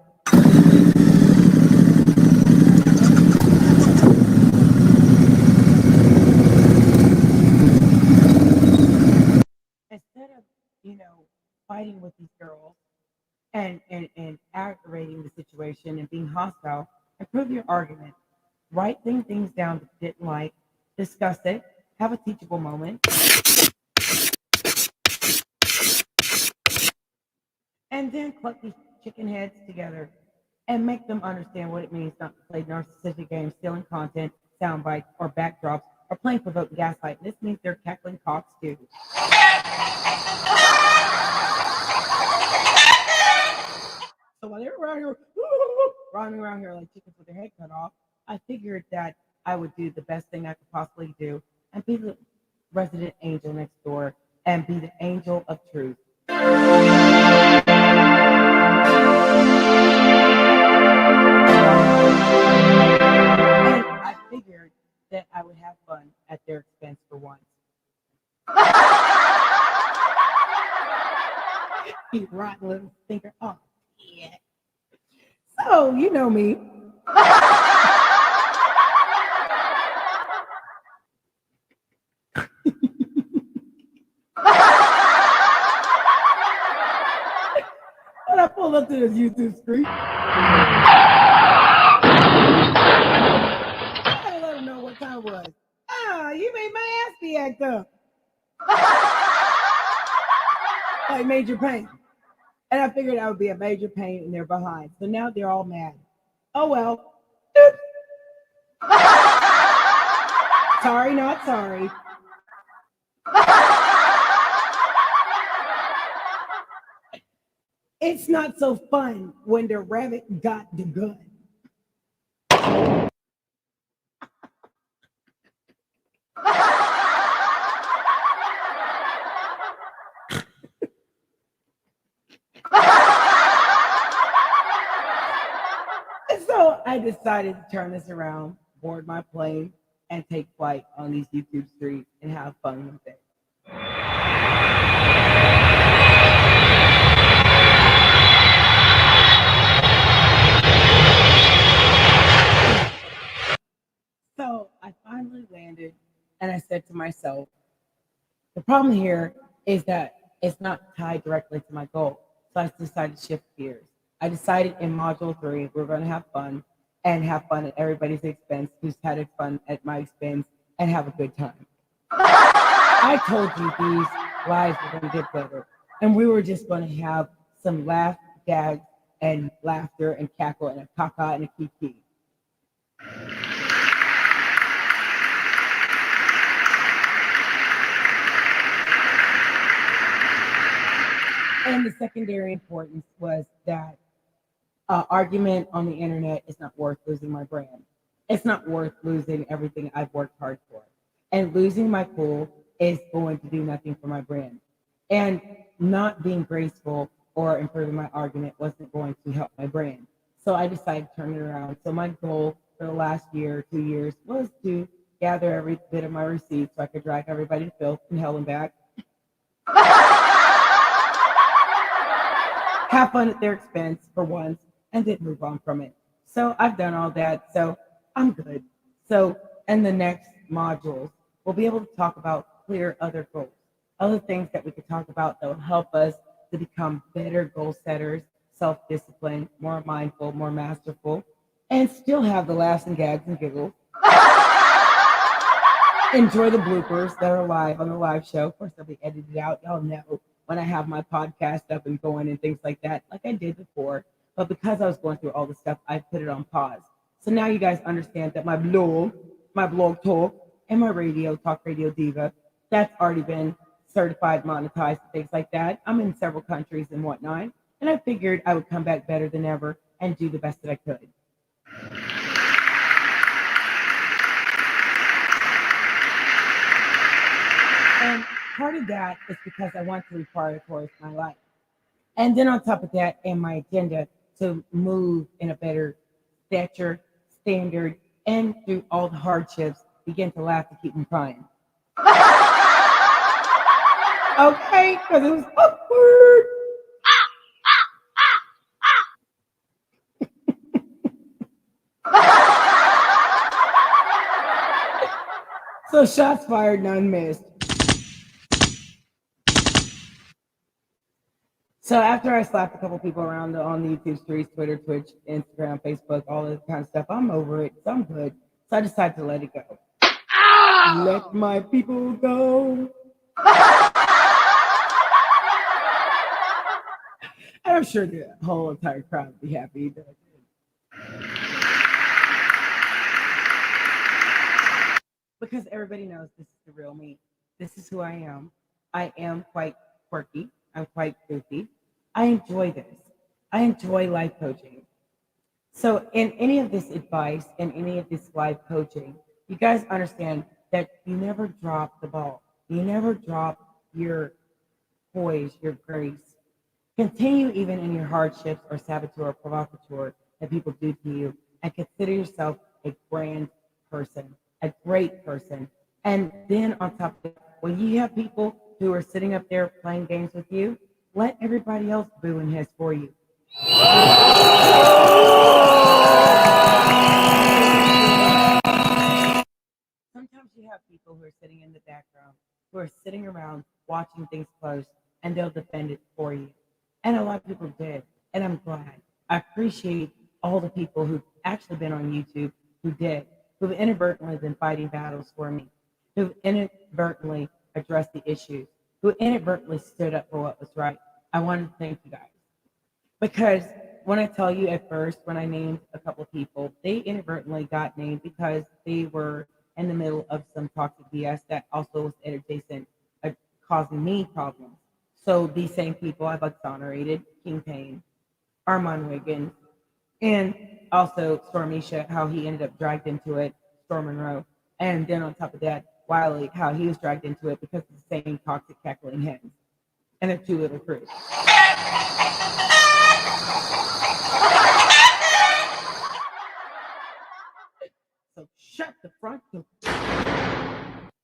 instead of, fighting with these girls and aggravating the situation and being hostile, improve your argument. Write things down that you didn't like, discuss it, have a teachable moment, and then cluck these chicken heads together and make them understand what it means not to play narcissistic games, stealing content, sound bites, or backdrops, or playing provoked gaslight. This means they're cackling cocks too. So while they're around here, running around here like chickens with their head cut off, I figured that I would do the best thing I could possibly do and be the resident angel next door and be the angel of truth. And I figured that I would have fun at their expense for once. You rotten little stinker. Oh, yeah. So, you know me. When I pulled up to this YouTube street, I let them know what time it was. Ah, you made my ass be act up. Like major pain. And I figured I would be a major pain in their behind. So now they're all mad. Oh well. Sorry, not sorry. It's not so fun when the rabbit got the gun. So I decided to turn this around, board my plane, and take flight on these YouTube streets and have fun with it. So I finally landed and I said to myself, the problem here is that it's not tied directly to my goal. So I decided to shift gears. I decided in module 3, we're going to have fun and have fun at everybody's expense who's had fun at my expense and have a good time. I told you these lives were going to get better. And we were just going to have some laugh, gags, and laughter and cackle and a caca and a kiki. And the secondary importance was that argument on the internet is not worth losing my brand. It's not worth losing everything I've worked hard for. And losing my cool is going to do nothing for my brand. And not being graceful or improving my argument wasn't going to help my brand. So I decided to turn it around. So my goal for the last year, 2 years, was to gather every bit of my receipts so I could drag everybody to filth and hell and back. Have fun at their expense for once, and then move on from it. So I've done all that, so I'm good. So in the next modules, we'll be able to talk about clear other goals, other things that we could talk about that will help us to become better goal setters, self-disciplined, more mindful, more masterful, and still have the laughs and gags and giggles. Enjoy the bloopers that are live on the live show. Of course, they'll be edited out. Y'all know when I have my podcast up and going and things like that, like I did before. But because I was going through all this stuff, I put it on pause. So now you guys understand that my blog talk, and my radio, Talk Radio Diva, that's already been certified, monetized, things like that. I'm in several countries and whatnot. And I figured I would come back better than ever and do the best that I could. And part of that is because I want to reprioritize my life. And then on top of that, and my agenda to move in a better stature, standard, and through all the hardships, begin to laugh to keep from crying. Okay, because it was awkward. So shots fired, none missed. So after I slapped a couple people around on the YouTube streets, Twitter, Twitch, Instagram, Facebook, all this kind of stuff, I'm over it. So I'm good. So I decided to let it go. Let my people go. And I'm sure the whole entire crowd would be happy that I did. Because everybody knows this is the real me. This is who I am. I am quite quirky. I'm quite goofy. I enjoy this. I enjoy life coaching. So in any of this advice and any of this life coaching, you guys understand that you never drop the ball. You never drop your poise, your grace. Continue even in your hardships or saboteur or provocateur that people do to you, and consider yourself a grand person, a great person. And then on top of that, when you have people who are sitting up there playing games with you, let everybody else boo and hiss for you. Sometimes you have people who are sitting in the background, who are sitting around watching things close, and they'll defend it for you. And a lot of people did, and I'm glad. I appreciate all the people who've actually been on YouTube who did, who've inadvertently been fighting battles for me, who've inadvertently addressed the issues, who inadvertently stood up for what was right. I wanted to thank you guys. Because when I tell you at first, when I named a couple of people, they inadvertently got named because they were in the middle of some toxic BS that also was adjacent, causing me problems. So these same people I've exonerated, King Payne, Armand Wiggins, and also Stormisha, how he ended up dragged into it, Storm Monroe. And then on top of that, Wiley, how he was dragged into it because of the same toxic cackling hens and their two little crews. So shut the front door.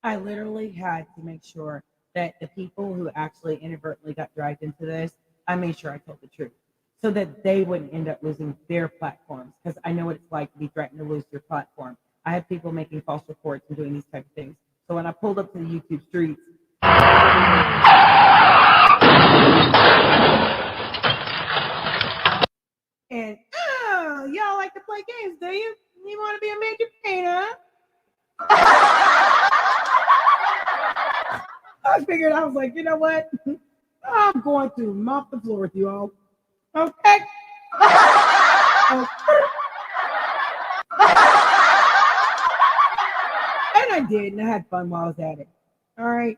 I literally had to make sure that the people who actually inadvertently got dragged into this, I made sure I told the truth so that they wouldn't end up losing their platforms, because I know what it's like to be threatened to lose your platform. I have people making false reports and doing these type of things. So when I pulled up to the YouTube streets, and oh, y'all like to play games, do you? You want to be a major pain, huh? I figured, I was like, you know what? I'm going to mop the floor with you all. Okay? And I did, and I had fun while I was at it. All right?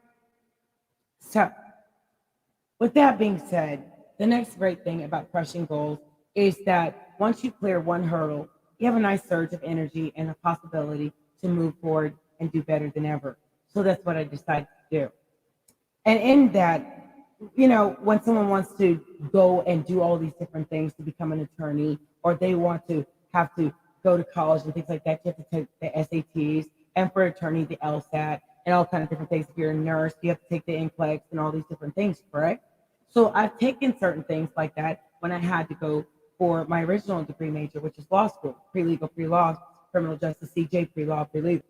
So, with that being said, the next great thing about crushing goals is that once you clear one hurdle, you have a nice surge of energy and a possibility to move forward and do better than ever. So that's what I decided to do. And in that, you know, when someone wants to go and do all these different things to become an attorney, or they want to have to go to college and things like that, you have to take the SATs, and for attorney, the LSAT, and all kinds of different things. If you're a nurse, you have to take the NCLEX and all these different things, correct? So I've taken certain things like that when I had to go for my original degree major, which is law school, pre-legal, pre-law, criminal justice, CJ, pre-law, pre-legal.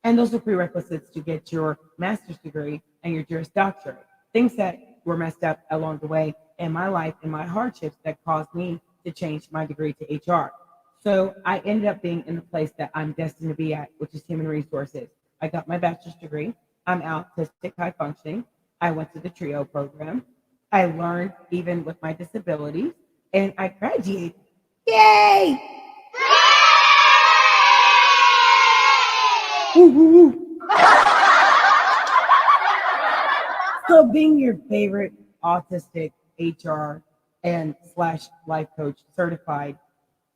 And those are prerequisites to get your master's degree and your Juris Doctorate. Things that were messed up along the way in my life and my hardships that caused me to change my degree to HR. So I ended up being in the place that I'm destined to be at, which is human resources. I got my bachelor's degree. I'm autistic, high functioning. I went to the TRIO program. I learned even with my disabilities, and I graduated. Yay! Woo, woo, woo. So being your favorite autistic HR and slash life coach certified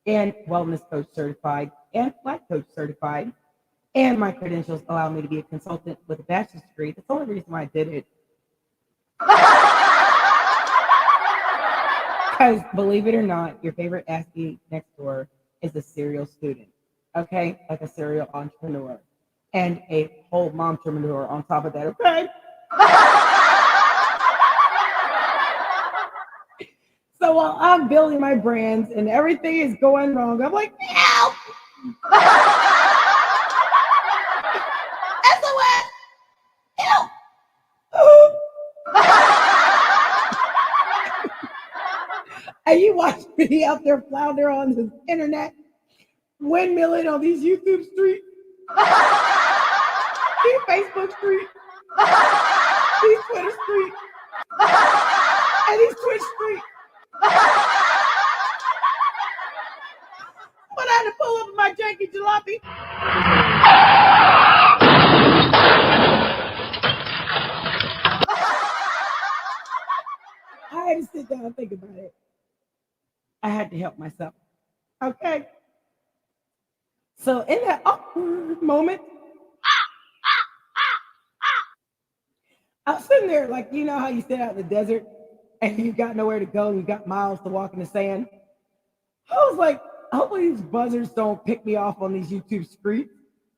and wellness coach certified and life coach certified, and my credentials allow me to be a consultant with a bachelor's degree. That's the only reason why I did it. Because believe it or not, your favorite ASCII next door is a serial student, okay? Like a serial entrepreneur and a whole momtrepreneur on top of that, okay? So while I'm building my brands and everything is going wrong, I'm like, help! SOS! Help! And you watch me out there flounder on the internet, windmilling on these YouTube streets, these Facebook streets, these Twitter streets, and these Twitch streets. But I had to pull up my janky jalopy. I had to sit down and think about it. I had to help myself. Okay. So in that awkward moment, I was sitting there like, you know how you sit out in the desert and you got nowhere to go and you got miles to walk in the sand? I was like, hopefully these buzzers don't pick me off on these YouTube streets,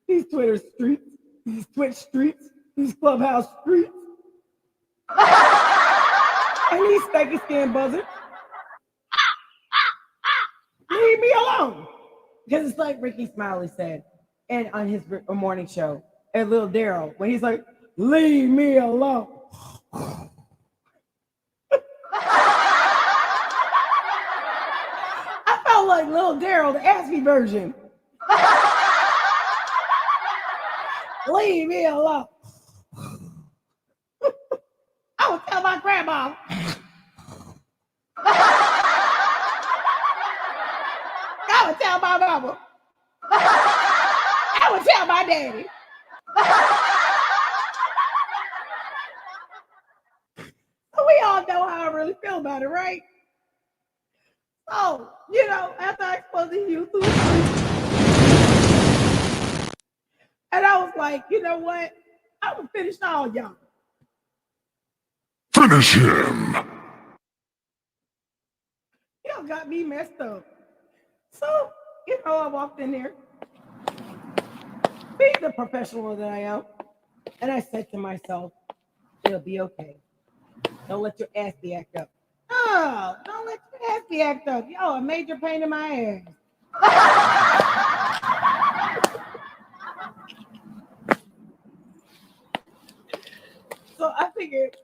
these Twitter streets, these Twitch streets, these Clubhouse streets, and these stanky skin buzzers. Leave me alone. Because it's like Ricky Smiley said, and on his morning show, and Little Daryl, when he's like, leave me alone. I felt like Little Daryl, the ASCII version. Leave me alone. I would tell my grandma. I would tell my mama. I would tell my daddy. We all know how I really feel about it, right? So, you know, after I exposed to YouTube, and I was like, you know what? I'm gonna finish all y'all. Finish him! Y'all got me messed up. So, you know, I walked in there, being the professional that I am, and I said to myself, it'll be okay. Don't let your ass be act up. Oh, don't let your ass be act up. Y'all a major pain in my ass. So I figured,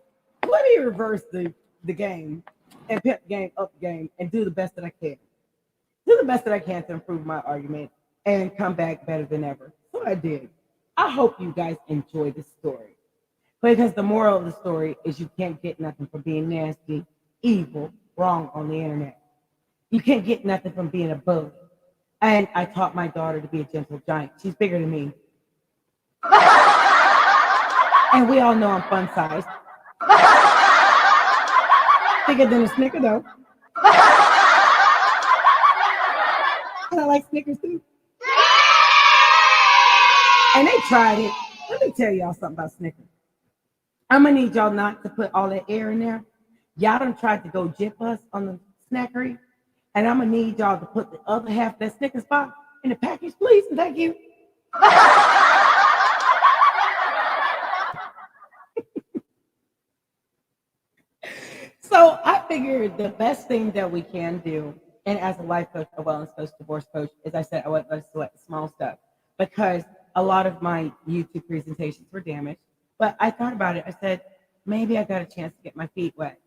let me reverse the game and pimp the game up the game and do the best that I can. Do the best that I can to improve my argument and come back better than ever. So I did. I hope you guys enjoy this story. Because the moral of the story is you can't get nothing from being nasty, evil, wrong on the internet. You can't get nothing from being a bully. And I taught my daughter to be a gentle giant. She's bigger than me. And we all know I'm fun sized. Bigger than a Snicker though. And I like Snickers too. And they tried it. Let me tell y'all something about Snickers. I'm gonna need y'all not to put all that air in there. Y'all done tried to go jip us on the snackery. And I'm gonna need y'all to put the other half of that Snickers box in the package, please, and thank you. So I figured the best thing that we can do, and as a life coach, a wellness coach, divorce coach, as I said, I want to select small stuff because a lot of my YouTube presentations were damaged. But I thought about it. I said, maybe I got a chance to get my feet wet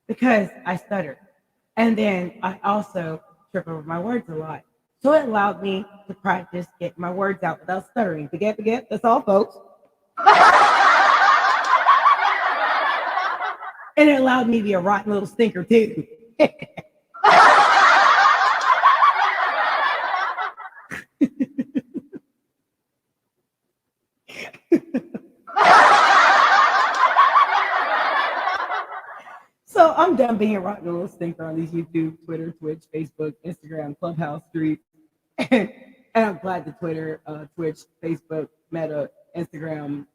because I stuttered. And then I also trip over my words a lot. So it allowed me to practice getting my words out without stuttering. Forget, that's all, folks. And it allowed me to be a rotten little stinker, too. So I'm done being a rotten little stinker on these YouTube, Twitter, Twitch, Facebook, Instagram, Clubhouse, Street. And I'm glad the Twitter, Twitch, Facebook, Meta, Instagram,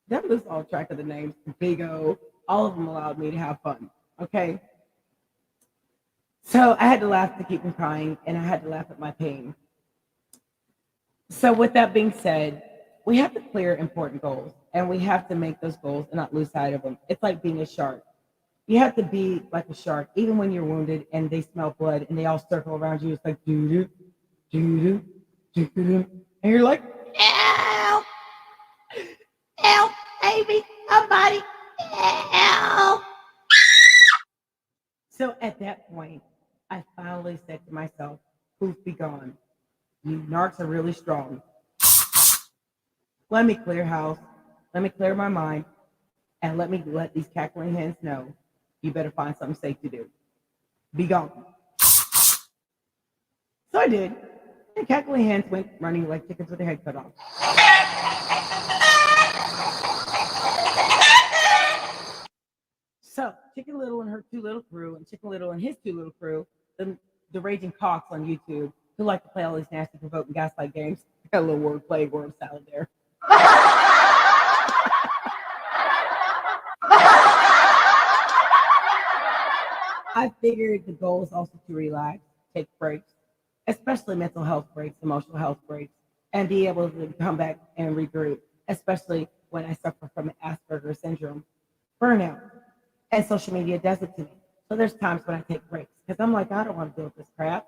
that lose all track of the names, Bigo, all of them allowed me to have fun. Okay. So I had to laugh to keep from crying, and I had to laugh at my pain. So with that being said, we have to clear important goals, and we have to make those goals and not lose sight of them. It's like being a shark. You have to be like a shark, even when you're wounded and they smell blood and they all circle around you. It's like doo doo, doo doo, doo doo, and you're like, help, help, baby, somebody, help. So at that point, I finally said to myself, "Poof, be gone. You narcs are really strong. Let me clear house. Let me clear my mind, and let me let these cackling hens know you better find something safe to do. Be gone." So I did. And cackling hens went running like chickens with their head cut off. So Chicken Little and her two little crew, and Chicken Little and his two little crew, the raging cocks on YouTube, who like to play all these nasty, provoking gaslight games. Got a little wordplay, word salad there. I figured the goal is also to relax, take breaks, especially mental health breaks, emotional health breaks, and be able to come back and regroup, especially when I suffer from Asperger's syndrome, burnout, and social media does it to me. So there's times when I take breaks because I'm like, I don't want to deal with this crap.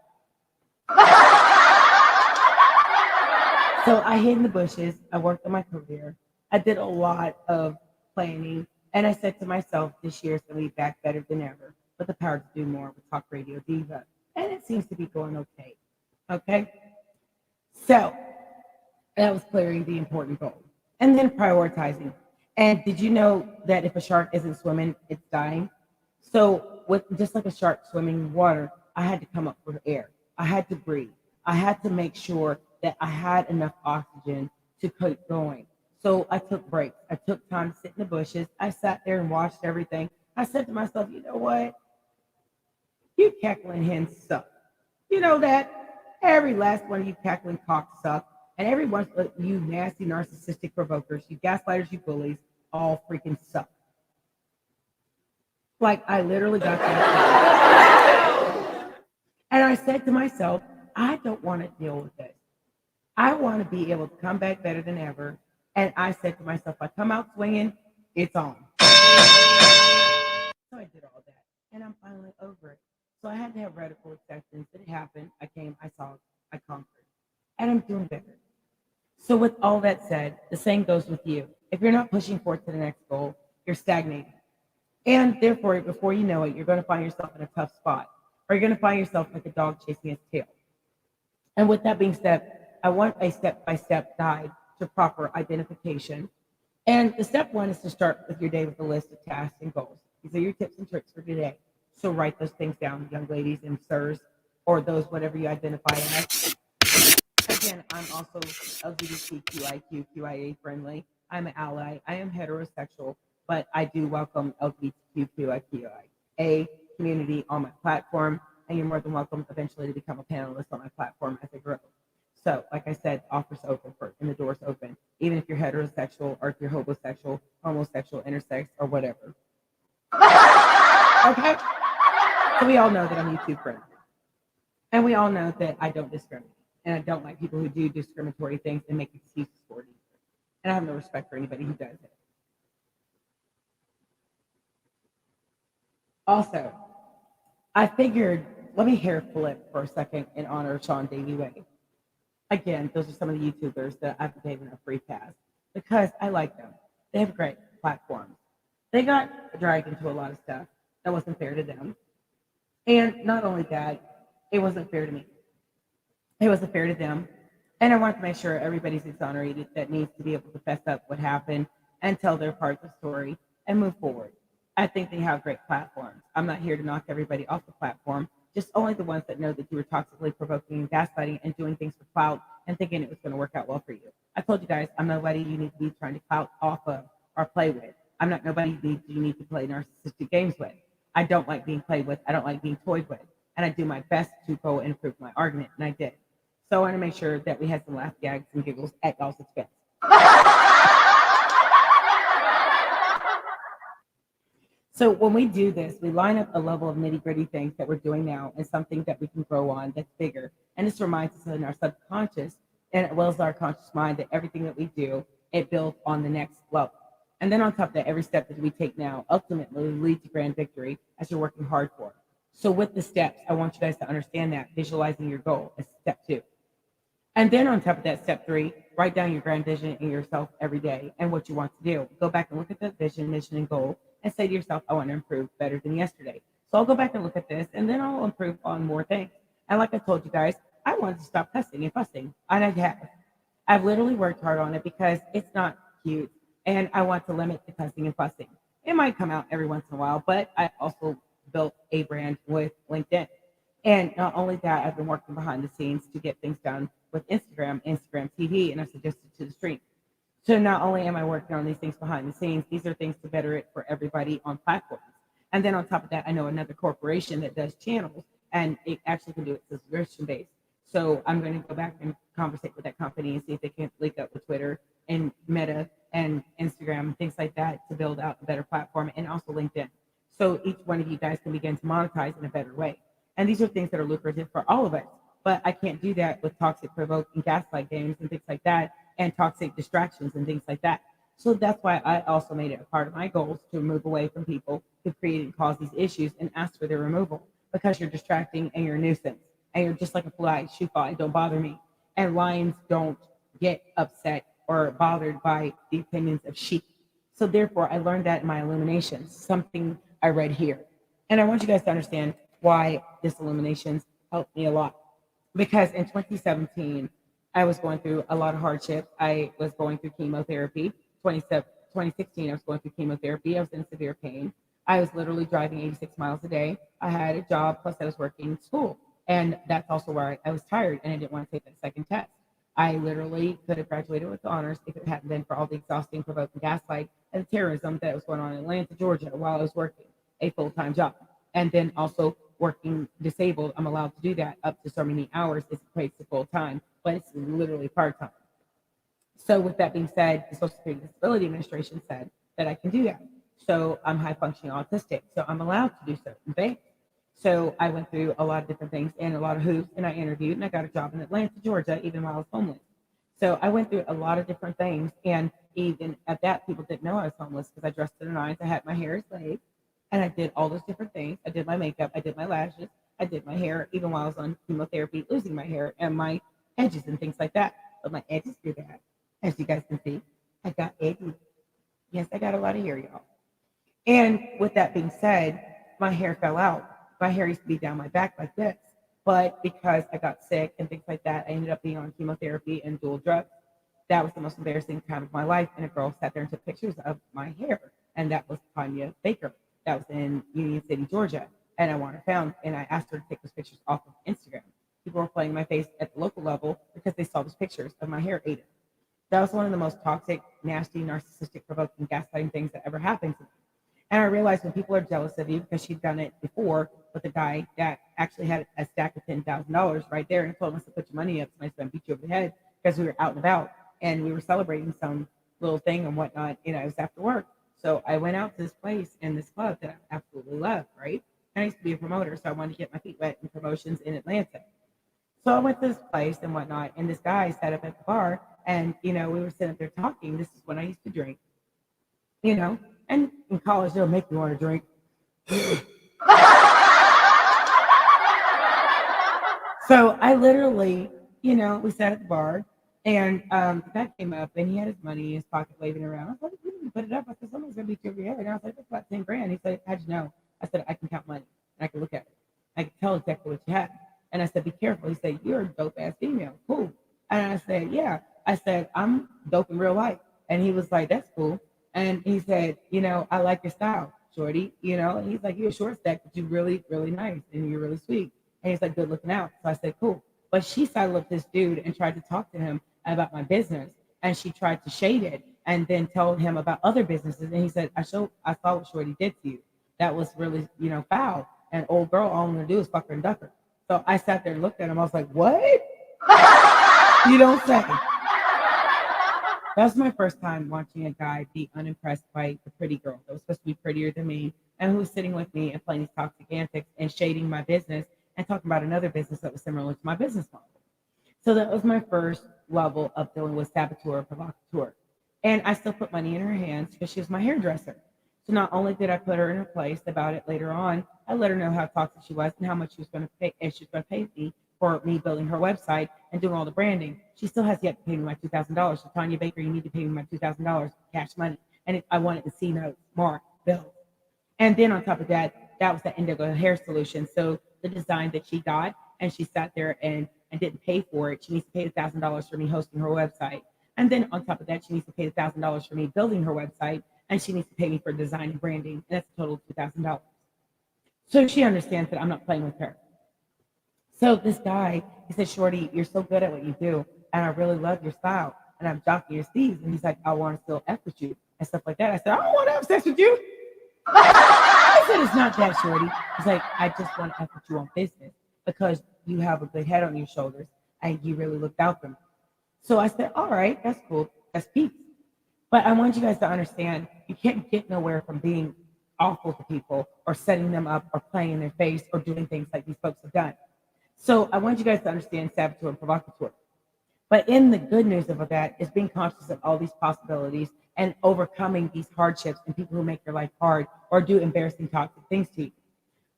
So I hid in the bushes. I worked on my career. I did a lot of planning. And I said to myself, this year's going to be back better than ever with the power to do more with Talk Radio Diva. And it seems to be going okay. Okay. So that was clearing the important goal. And then prioritizing. And did you know that if a shark isn't swimming, it's dying? So with just like a shark swimming in water, I had to come up with air. I had to breathe. I had to make sure that I had enough oxygen to keep going. So I took breaks. I took time to sit in the bushes. I sat there and watched everything. I said to myself, you know what? You cackling hens suck. You know that? Every last one of you cackling cocks suck. And every one of you nasty, narcissistic provokers, you gaslighters, you bullies, all freaking suck. Like, I literally got that. And I said to myself, I don't want to deal with this. I want to be able to come back better than ever. And I said to myself, if I come out swinging, it's on. So I did all that. And I'm finally over it. So I had to have radical acceptance. It happened. I came, I saw, I conquered. And I'm doing better. So with all that said, the same goes with you. If you're not pushing forward to the next goal, you're stagnating. And therefore, before you know it, you're going to find yourself in a tough spot. Or you're going to find yourself like a dog chasing its tail. And with that being said, I want a step-by-step guide to proper identification. And the step one is to start with your day with a list of tasks and goals. These are your tips and tricks for today. So write those things down, young ladies and sirs, or those whatever you identify as. Again, I'm also LGBTQIA friendly. I'm an ally. I am heterosexual, but I do welcome LGBTQIA community on my platform, and you're more than welcome eventually to become a panelist on my platform as I grow. So, like I said, offers open and the door's open, even if you're heterosexual or if you're homosexual, intersex, or whatever. Okay? So we all know that I'm YouTube friendly. And we all know that I don't discriminate. And I don't like people who do discriminatory things and make excuses for it either. And I have no respect for anybody who does it. Also, I figured, let me hair flip for a second in honor of Sean Davey Way. Again, those are some of the YouTubers that I've given a free pass because I like them. They have great platforms. They got dragged into a lot of stuff that wasn't fair to them. And not only that, it wasn't fair to me. It wasn't fair to them. And I want to make sure everybody's exonerated that needs to be able to fess up what happened and tell their part of the story and move forward. I think they have great platforms. I'm not here to knock everybody off the platform, just only the ones that know that you were toxically provoking and gaslighting and doing things for clout and thinking it was going to work out well for you. I told you guys, I'm nobody you need to be trying to clout off of or play with. I'm not nobody you need to play narcissistic games with. I don't like being played with. I don't like being toyed with. And I do my best to go and prove my argument, and I did. So I want to make sure that we had some laugh gags and giggles at y'all's expense. So when we do this, we line up a level of nitty gritty things that we're doing now and something that we can grow on that's bigger. And this reminds us in our subconscious and as well as our conscious mind that everything that we do, it builds on the next level. And then on top of that, every step that we take now ultimately leads to grand victory as you're working hard for it. So with the steps, I want you guys to understand that visualizing your goal is step 2. And then on top of that, step 3, write down your grand vision in yourself every day and what you want to do. Go back and look at the vision, mission, and goal and say to yourself, I want to improve better than yesterday. So I'll go back and look at this and then I'll improve on more things. And like I told you guys, I wanted to stop cussing and fussing. And I have. I've literally worked hard on it because it's not cute. And I want to limit the cussing and fussing. It might come out every once in a while, but I also built a brand with LinkedIn. And not only that, I've been working behind the scenes to get things done with Instagram TV, and I suggested to the stream. So not only am I working on these things behind the scenes, these are things to better it for everybody on platforms. And then on top of that, I know another corporation that does channels, and it actually can do it subscription based. So I'm going to go back and conversate with that company and see if they can link up with Twitter and Meta and Instagram and things like that to build out a better platform, and also LinkedIn. So each one of you guys can begin to monetize in a better way. And these are things that are lucrative for all of us. But I can't do that with toxic provoking gaslight games and things like that, and toxic distractions and things like that. So that's why I also made it a part of my goals to move away from people who create and cause these issues and ask for their removal, because you're distracting and you're a nuisance and you're just like a fly, shoe fly, don't bother me. And lions don't get upset or bothered by the opinions of sheep. So therefore, I learned that in my illuminations, something I read here. And I want you guys to understand why this illuminations helped me a lot. Because in 2017, I was going through a lot of hardships. I was going through chemotherapy. 2016, I was going through chemotherapy. I was in severe pain. I was literally driving 86 miles a day. I had a job, plus I was working in school. And that's also where I was tired and I didn't want to take that second test. I literally could have graduated with honors if it hadn't been for all the exhausting, provoking gaslight and terrorism that was going on in Atlanta, Georgia, while I was working a full-time job. And then also working disabled, I'm allowed to do that up to so many hours. It equates to full-time, but it's literally part-time. So with that being said, the Social Security Disability Administration said that I can do that. So I'm high functioning autistic, so I'm allowed to do certain things. So I went through a lot of different things and a lot of hoops, and I interviewed and I got a job in Atlanta, Georgia, even while I was homeless. So I went through a lot of different things, and even at that, people didn't know I was homeless because I dressed to the nines. I had my hair slaved, and I did all those different things. I did my makeup, I did my lashes, I did my hair, even while I was on chemotherapy, losing my hair and my edges and things like that. But my edges grew back, as you guys can see. I got edges. Yes, I got a lot of hair, y'all. And with that being said, my hair fell out. My hair used to be down my back like this. But because I got sick and things like that, I ended up being on chemotherapy and dual drugs. That was the most embarrassing time of my life. And a girl sat there and took pictures of my hair. And that was Tanya Baker. That was in Union City, Georgia. And I want her found. And I asked her to take those pictures off of Instagram. People were playing my face at the local level because they saw those pictures of my hair ate. That was one of the most toxic, nasty, narcissistic, provoking, gaslighting things that ever happened to me. And I realized when people are jealous of you because she'd done it before with a guy that actually had a stack of $10,000 right there and told us to put your money up, somebody's going to beat you over the head because we were out and about and we were celebrating some little thing and whatnot. You know, it was after work. So I went out to this place in this club that I absolutely love, right? And I used to be a promoter, so I wanted to get my feet wet in promotions in Atlanta. So I went to this place and whatnot, and this guy sat up at the bar, and we were sitting up there talking. This is when I used to drink, and in college they'll make you want to drink. So I literally, we sat at the bar, and the guy came up, and he had his money in his pocket waving around. I was like, you didn't put it up. I said, someone's gonna beat you over your head. And I was like, that's about 10 grand. He said, how'd you know? I said, I can count money, and I can look at it. I can tell exactly what you had. And I said, be careful. He said, you're a dope ass female. Cool. And I said, yeah. I said, I'm dope in real life. And he was like, that's cool. And he said, I like your style, shorty. And he's like, you're a short stack, but you're really, really nice and you're really sweet. And he's like, good looking out. So I said, cool. But she sidled with this dude and tried to talk to him about my business. And she tried to shade it and then told him about other businesses. And he said, I saw what Shorty did to you. That was really, foul. And old girl, all I'm gonna do is fuck her and duck her. So I sat there and looked at him. I was like, what? You don't say. That was my first time watching a guy be unimpressed by a pretty girl that was supposed to be prettier than me and who was sitting with me and playing these toxic antics and shading my business and talking about another business that was similar to my business model. So that was my first level of dealing with saboteur, provocateur. And I still put money in her hands because she was my hairdresser. So not only did I put her in her place about it later on, I let her know how toxic she was and how much she was going to pay, and she was going to pay me for me building her website and doing all the branding. She still has yet to pay me my $2,000. So Tanya Baker, you need to pay me my $2,000 cash money. And I wanted to see notes, mark, bill. And then on top of that, that was the Indigo hair solution. So the design that she got, and she sat there and didn't pay for it. She needs to pay $1,000 for me hosting her website. And then on top of that, she needs to pay $1,000 for me building her website. And she needs to pay me for design and branding. And that's a total of $2,000. So she understands that I'm not playing with her. So this guy, he said, Shorty, you're so good at what you do. And I really love your style. And I'm jocking your steeds. And he's like, I want to still F with you and stuff like that. I said, I don't want to have sex with you. I said, it's not that, Shorty. He's like, I just want to F with you on business because you have a good head on your shoulders and you really looked out for me. So I said, all right, that's cool. That's peace. But I want you guys to understand, you can't get nowhere from being awful to people or setting them up or playing in their face or doing things like these folks have done. So I want you guys to understand saboteur and provocateur. But in the good news of that is being conscious of all these possibilities and overcoming these hardships and people who make your life hard or do embarrassing toxic things to you.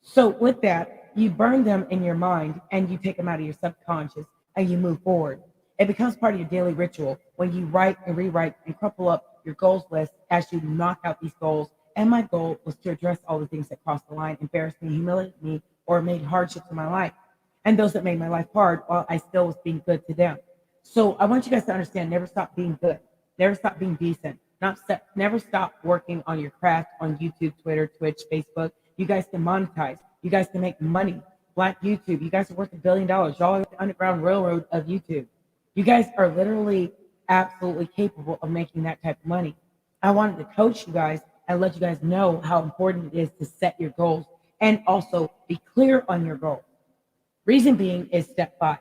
So with that, you burn them in your mind and you take them out of your subconscious and you move forward. It becomes part of your daily ritual when you write and rewrite and crumple up your goals list as you knock out these goals. And my goal was to address all the things that crossed the line, embarrassed me, humiliated me, or made hardships in my life. And those that made my life hard while I still was being good to them. So I want you guys to understand, never stop being good. Never stop being decent. Never stop working on your craft on YouTube, Twitter, Twitch, Facebook. You guys can monetize. You guys can make money. Black YouTube, you guys are worth $1 billion. Y'all are the Underground Railroad of YouTube. You guys are literally absolutely capable of making that type of money. I wanted to coach you guys and let you guys know how important it is to set your goals and also be clear on your goals. Reason being is step 5.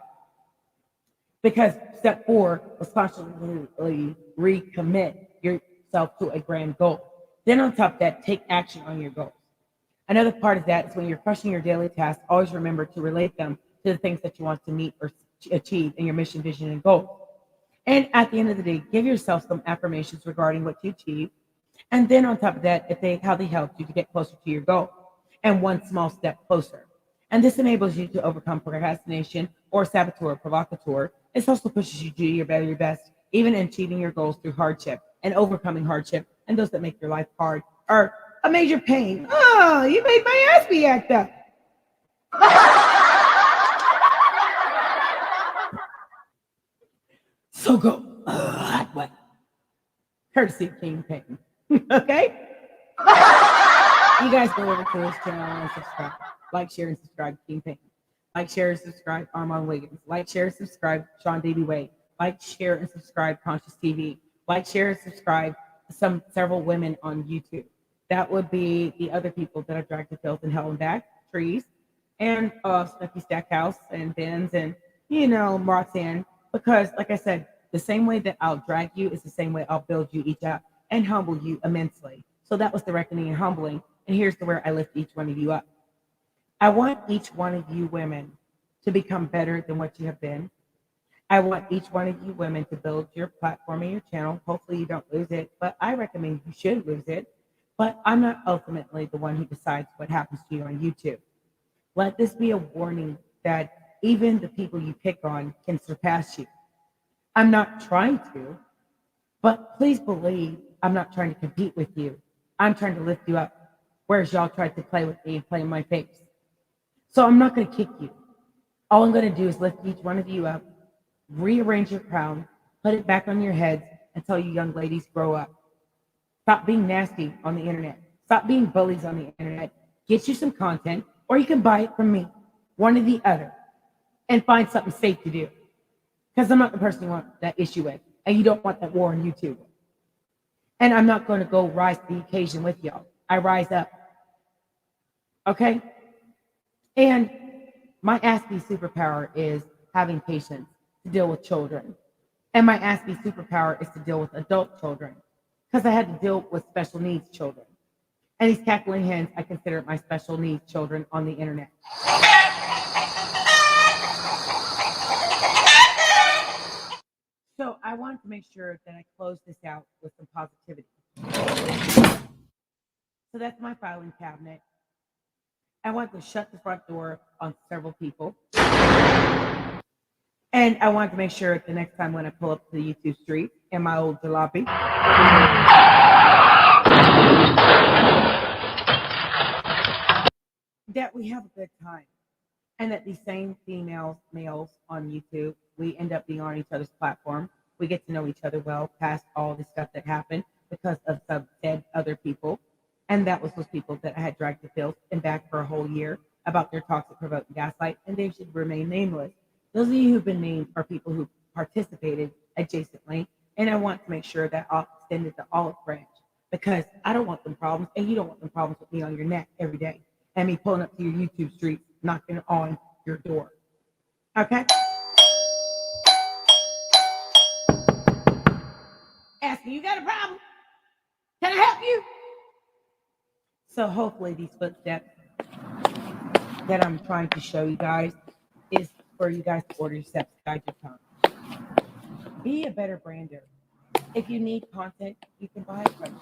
Because step 4 was consciously recommit yourself to a grand goal. Then on top of that, take action on your goals. Another part of that is when you're crushing your daily tasks, always remember to relate them to the things that you want to meet or achieve in your mission, vision, and goal. And at the end of the day, give yourself some affirmations regarding what you achieve. And then on top of that, how they help you to get closer to your goal and one small step closer. And this enables you to overcome procrastination or saboteur or provocateur. It also pushes you to do your very best, even in achieving your goals through hardship and overcoming hardship. And those that make your life hard are a major pain. Oh, you made my ass be act up. So go that way. Courtesy of King Payton. Okay? You guys go over to his channel and subscribe. Like, share, and subscribe to King Payton. Like, share, and subscribe Armand Wiggins. Like, share, and subscribe Sean Davey Wade. Like, share, and subscribe Conscious TV. Like, share, and subscribe several women on YouTube. That would be the other people that I've dragged to filth and hell and back, Trees, and Snuffy Stackhouse, and Benz, and, Roxanne. Because, like I said, the same way that I'll drag you is the same way I'll build you each up and humble you immensely. So that was the reckoning and humbling. And here's where I lift each one of you up. I want each one of you women to become better than what you have been. I want each one of you women to build your platform and your channel. Hopefully you don't lose it, but I recommend you should lose it. But I'm not ultimately the one who decides what happens to you on YouTube. Let this be a warning that even the people you pick on can surpass you. I'm not trying to, but please believe I'm not trying to compete with you. I'm trying to lift you up, whereas y'all tried to play with me and play in my face. So I'm not going to kick you. All I'm going to do is lift each one of you up, rearrange your crown, put it back on your heads, and tell you young ladies, grow up. Stop being nasty on the internet. Stop being bullies on the internet. Get you some content, or you can buy it from me, one or the other, and find something safe to do. Because I'm not the person you want that issue with, and you don't want that war on YouTube. And I'm not going to go rise to the occasion with y'all. I rise up. Okay? And my ASCII superpower is having patience to deal with children. And my ASCII superpower is to deal with adult children, because I had to deal with special needs children. And these cackling hens, I consider my special needs children on the internet. So I wanted to make sure that I close this out with some positivity. So that's my filing cabinet. I want to shut the front door on several people. And I wanted to make sure the next time when I pull up to the YouTube street in my old jalopy, that we have a good time. And that these same males on YouTube, we end up being on each other's platform. We get to know each other well past all the stuff that happened because of some dead other people. And that was those people that I had dragged to field and back for a whole year about their toxic, provoking gaslight, and they should remain nameless. Those of you who've been named are people who participated adjacently, and I want to make sure that I'll extend it to olive branch, because I don't want them problems, and you don't want them problems with me on your neck every day, and me pulling up to your YouTube streets, knocking on your door. Okay? Asking, you got a problem? Can I help you? So hopefully these footsteps that I'm trying to show you guys is for you guys to order your steps, guide your tongue. Be a better brander. If you need content, you can buy it from me.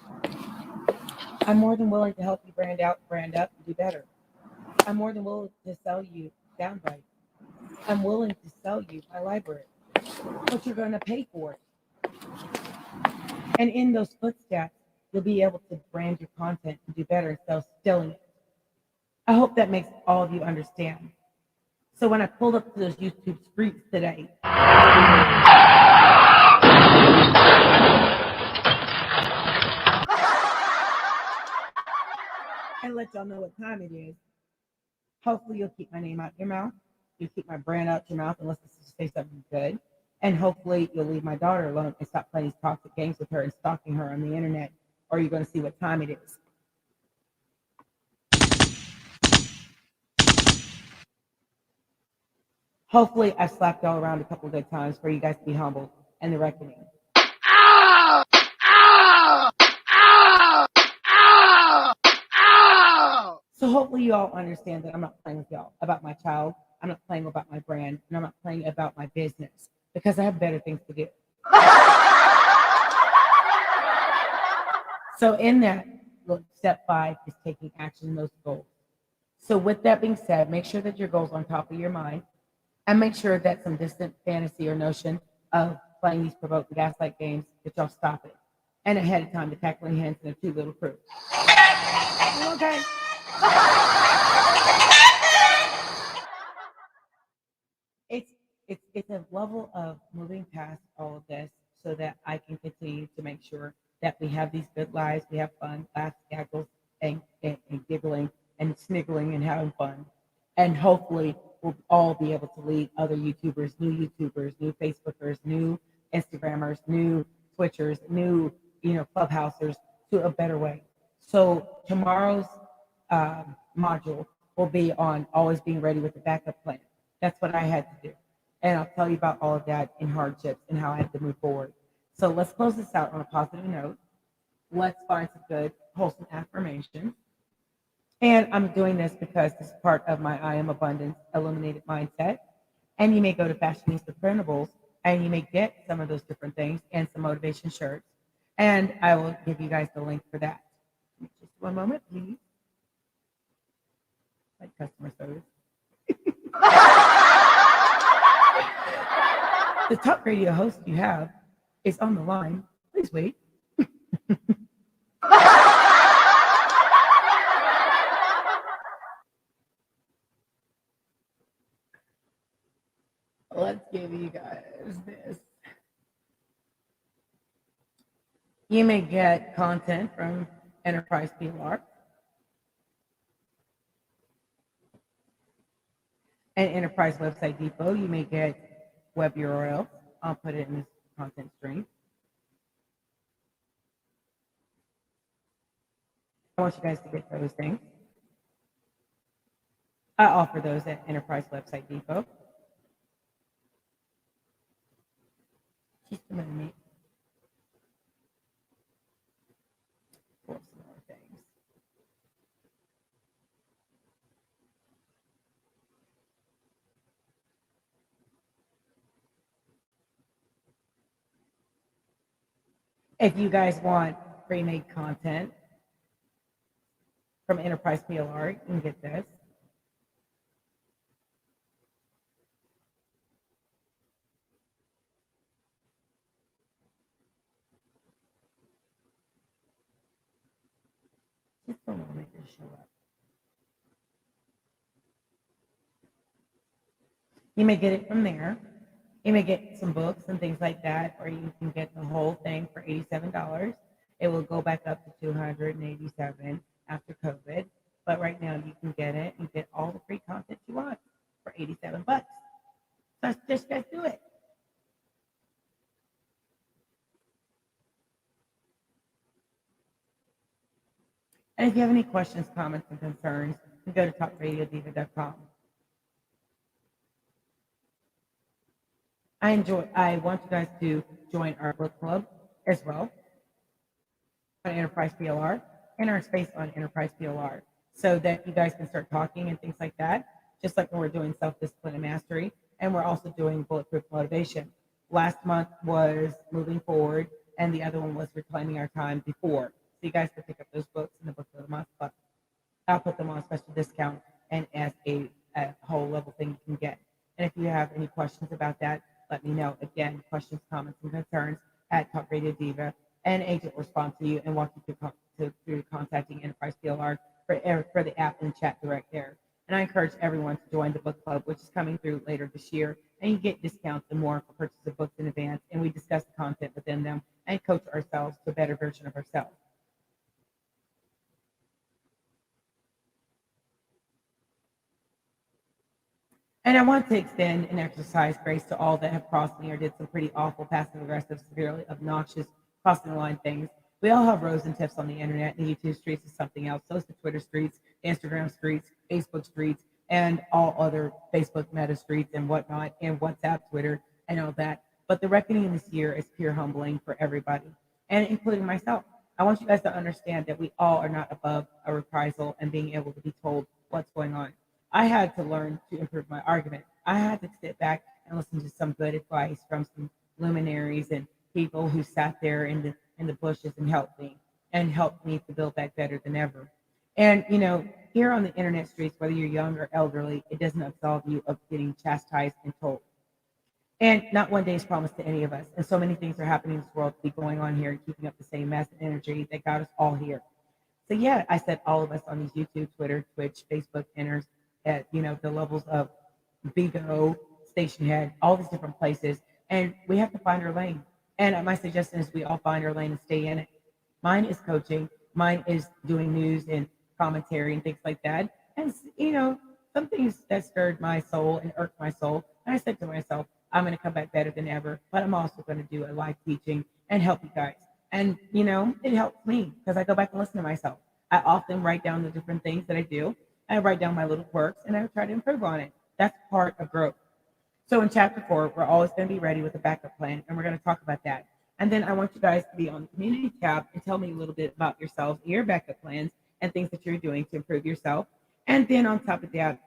I'm more than willing to help you brand out, brand up, and do better. I'm more than willing to sell you downright. I'm willing to sell you my library, but you're going to pay for it. And in those footsteps, you'll be able to brand your content and do better instead of stealing it. I hope that makes all of you understand. So when I pulled up to those YouTube streets today, and let y'all know what time it is, hopefully you'll keep my name out your mouth. You'll keep my brand out your mouth unless it's to say something good. And hopefully you'll leave my daughter alone and stop playing these toxic games with her and stalking her on the internet, or you're going to see what time it is. Hopefully I've slapped y'all around a couple of good times for you guys to be humbled and the reckoning. Ow! Ow! Ow! Ow! Ow! So hopefully you all understand that I'm not playing with y'all about my child. I'm not playing about my brand, and I'm not playing about my business, because I have better things to do. So in that, look, step 5 is taking action in those goals. So with that being said, make sure that your goals are on top of your mind, and make sure that some distant fantasy or notion of playing these provoke and gaslight games, that y'all stop it. And ahead of time, the cackling hens and their 2 little crew. Okay. It's a level of moving past all of this so that I can continue to make sure that we have these good lives, we have fun, laughs, gaggles, and giggling and sniggling and having fun. And hopefully we'll all be able to lead other YouTubers, new Facebookers, new Instagrammers, new Twitchers, new Clubhousers to a better way. So tomorrow's module will be on always being ready with a backup plan. That's what I had to do. And I'll tell you about all of that in hardships and how I have to move forward. So let's close this out on a positive note. Let's find some good, wholesome affirmations. And I'm doing this because this is part of my I Am Abundance Illuminated Mindset. And you may go to Fashionista Printables and you may get some of those different things and some motivation shirts. And I will give you guys the link for that. Just one moment, please. Like customer service. The talk radio host you have is on the line. Please wait. give you guys this. You may get content from Enterprise PLR and Enterprise Website Depot. You may get web URLs. I'll put it in this content stream. I want you guys to get those things. I offer those at Enterprise Website Depot. Just a minute. For some more things. If you guys want pre-made content from Enterprise PLR, you can get this. Just a moment to show up. You may get it from there. You may get some books and things like that, or you can get the whole thing for $87. It will go back up to $287 after COVID. But right now you can get it and get all the free content you want for $87. So just guys do it. And if you have any questions, comments, and concerns, you can go to talkradiodiva.com. I want you guys to join our book club as well on Enterprise PLR and our space on Enterprise PLR so that you guys can start talking and things like that, just like when we're doing self-discipline and mastery. And we're also doing bulletproof motivation. Last month was moving forward, and the other one was reclaiming our time before. So you guys can pick up those books in the book of the month club. I'll put them on special discount and as a whole level thing you can get. And if you have any questions about that, let me know. Again, questions, comments, and concerns at Talk Radio Diva, and agent will respond to you and walk you through contacting Enterprise PLR for the app and chat direct there. And I encourage everyone to join the book club, which is coming through later this year. And you get discounts and more for purchase of books in advance. And we discuss the content within them and coach ourselves to a better version of ourselves. And I want to extend and exercise grace to all that have crossed me or did some pretty awful, passive aggressive, severely obnoxious, crossing the line things. We all have rows and tips on the internet, and the YouTube streets is something else. So is the Twitter streets, the Instagram streets, Facebook streets, and all other Facebook meta streets and whatnot, and WhatsApp, Twitter, and all that. But the reckoning this year is pure humbling for everybody, and including myself. I want you guys to understand that we all are not above a reprisal and being able to be told what's going on. I had to learn to improve my argument. I had to sit back and listen to some good advice from some luminaries and people who sat there in the bushes and helped me to build back better than ever. And here on the internet streets, whether you're young or elderly, it doesn't absolve you of getting chastised and told. And not one day is promised to any of us. And so many things are happening in this world to be going on here and keeping up the same mess and energy that got us all here. So yeah, I said all of us on these YouTube, Twitter, Twitch, Facebook enters at the levels of Bigo, Station Head, all these different places, and we have to find our lane. And my suggestion is we all find our lane and stay in it. Mine is coaching. Mine is doing news and commentary and things like that. And some things that stirred my soul and irked my soul. And I said to myself, I'm going to come back better than ever, but I'm also going to do a live teaching and help you guys. And it helps me because I go back and listen to myself. I often write down the different things that I do. I write down my little quirks and I try to improve on it. That's part of growth. So in chapter 4, we're always going to be ready with a backup plan, and we're going to talk about that. And then I want you guys to be on the community tab and tell me a little bit about yourselves, your backup plans, and things that you're doing to improve yourself. And then on top of that,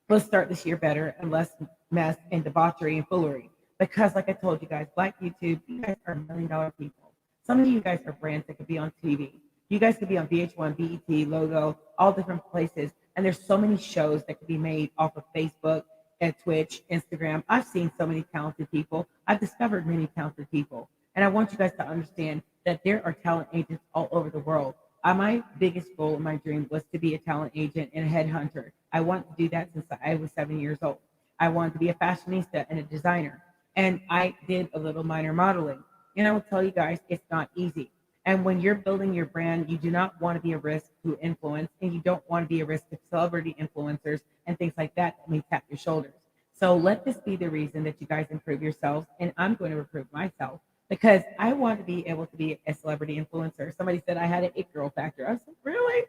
let's start this year better and less mess and debauchery and foolery. Because like I told you guys, Black YouTube, you guys are $1 million people. Some of you guys are brands that could be on TV. You guys could be on VH1, BET, Logo, all different places. And there's so many shows that could be made off of Facebook and Twitch, Instagram. I've seen so many talented people. I've discovered many talented people. And I want you guys to understand that there are talent agents all over the world. My biggest goal in my dream was to be a talent agent and a headhunter. I wanted to do that since I was 7 years old. I wanted to be a fashionista and a designer. And I did a little minor modeling. And I will tell you guys, it's not easy. And when you're building your brand, you do not want to be a risk to influence, and you don't want to be a risk to celebrity influencers and things like that that may tap your shoulders. So let this be the reason that you guys improve yourselves, and I'm going to improve myself because I want to be able to be a celebrity influencer. Somebody said I had an 8-girl factor. I was like, really?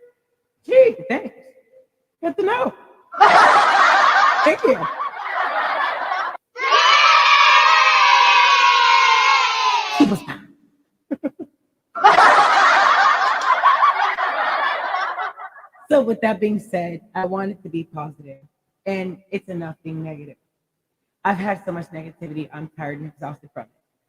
Gee, thanks. Good to know. Thank you. Superstar. So with that being said, I want it to be positive, and it's enough being negative. I've had so much negativity, I'm tired and exhausted from it.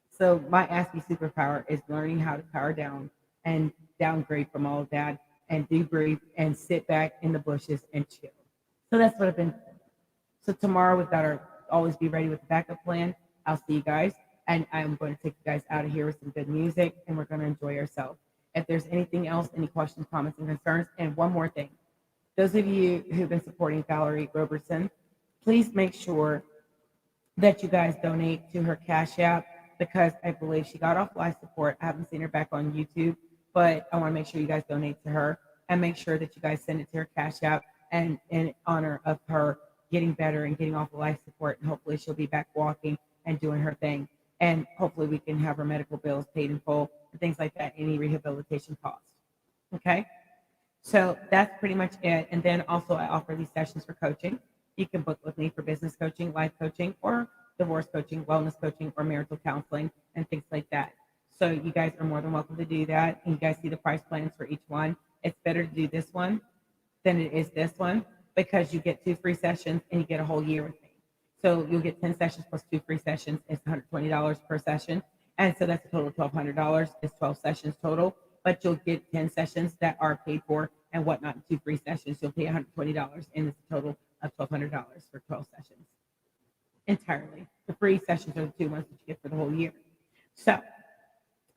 So my ASCII superpower is learning how to power down and downgrade from all of that and debrief and sit back in the bushes and chill. So that's what I've been. So tomorrow we've got our always be ready with the backup plan. I'll see you guys, and I'm going to take you guys out of here with some good music, and we're going to enjoy ourselves. If there's anything else, any questions, comments, and concerns, and one more thing, those of you who've been supporting Valerie Robertson, please make sure that you guys donate to her Cash App because I believe she got off life support. I haven't seen her back on YouTube, but I want to make sure you guys donate to her and make sure that you guys send it to her Cash App and in honor of her getting better and getting off of life support. And hopefully she'll be back walking and doing her thing. And hopefully we can have her medical bills paid in full and things like that, any rehabilitation costs. Okay? So that's pretty much it. And then also I offer these sessions for coaching. You can book with me for business coaching, life coaching, or divorce coaching, wellness coaching, or marital counseling, and things like that. So you guys are more than welcome to do that. And you guys see the price plans for each one. It's better to do this one than it is this one because you get 2 free sessions and you get a whole year with me. So you'll get 10 sessions plus 2 free sessions. It's $120 per session. And so that's a total of $1,200. It's 12 sessions total, but you'll get 10 sessions that are paid for and whatnot, 2 free sessions. You'll pay $120 and it's a total of $1,200 for 12 sessions entirely. The free sessions are the 2 ones that you get for the whole year. So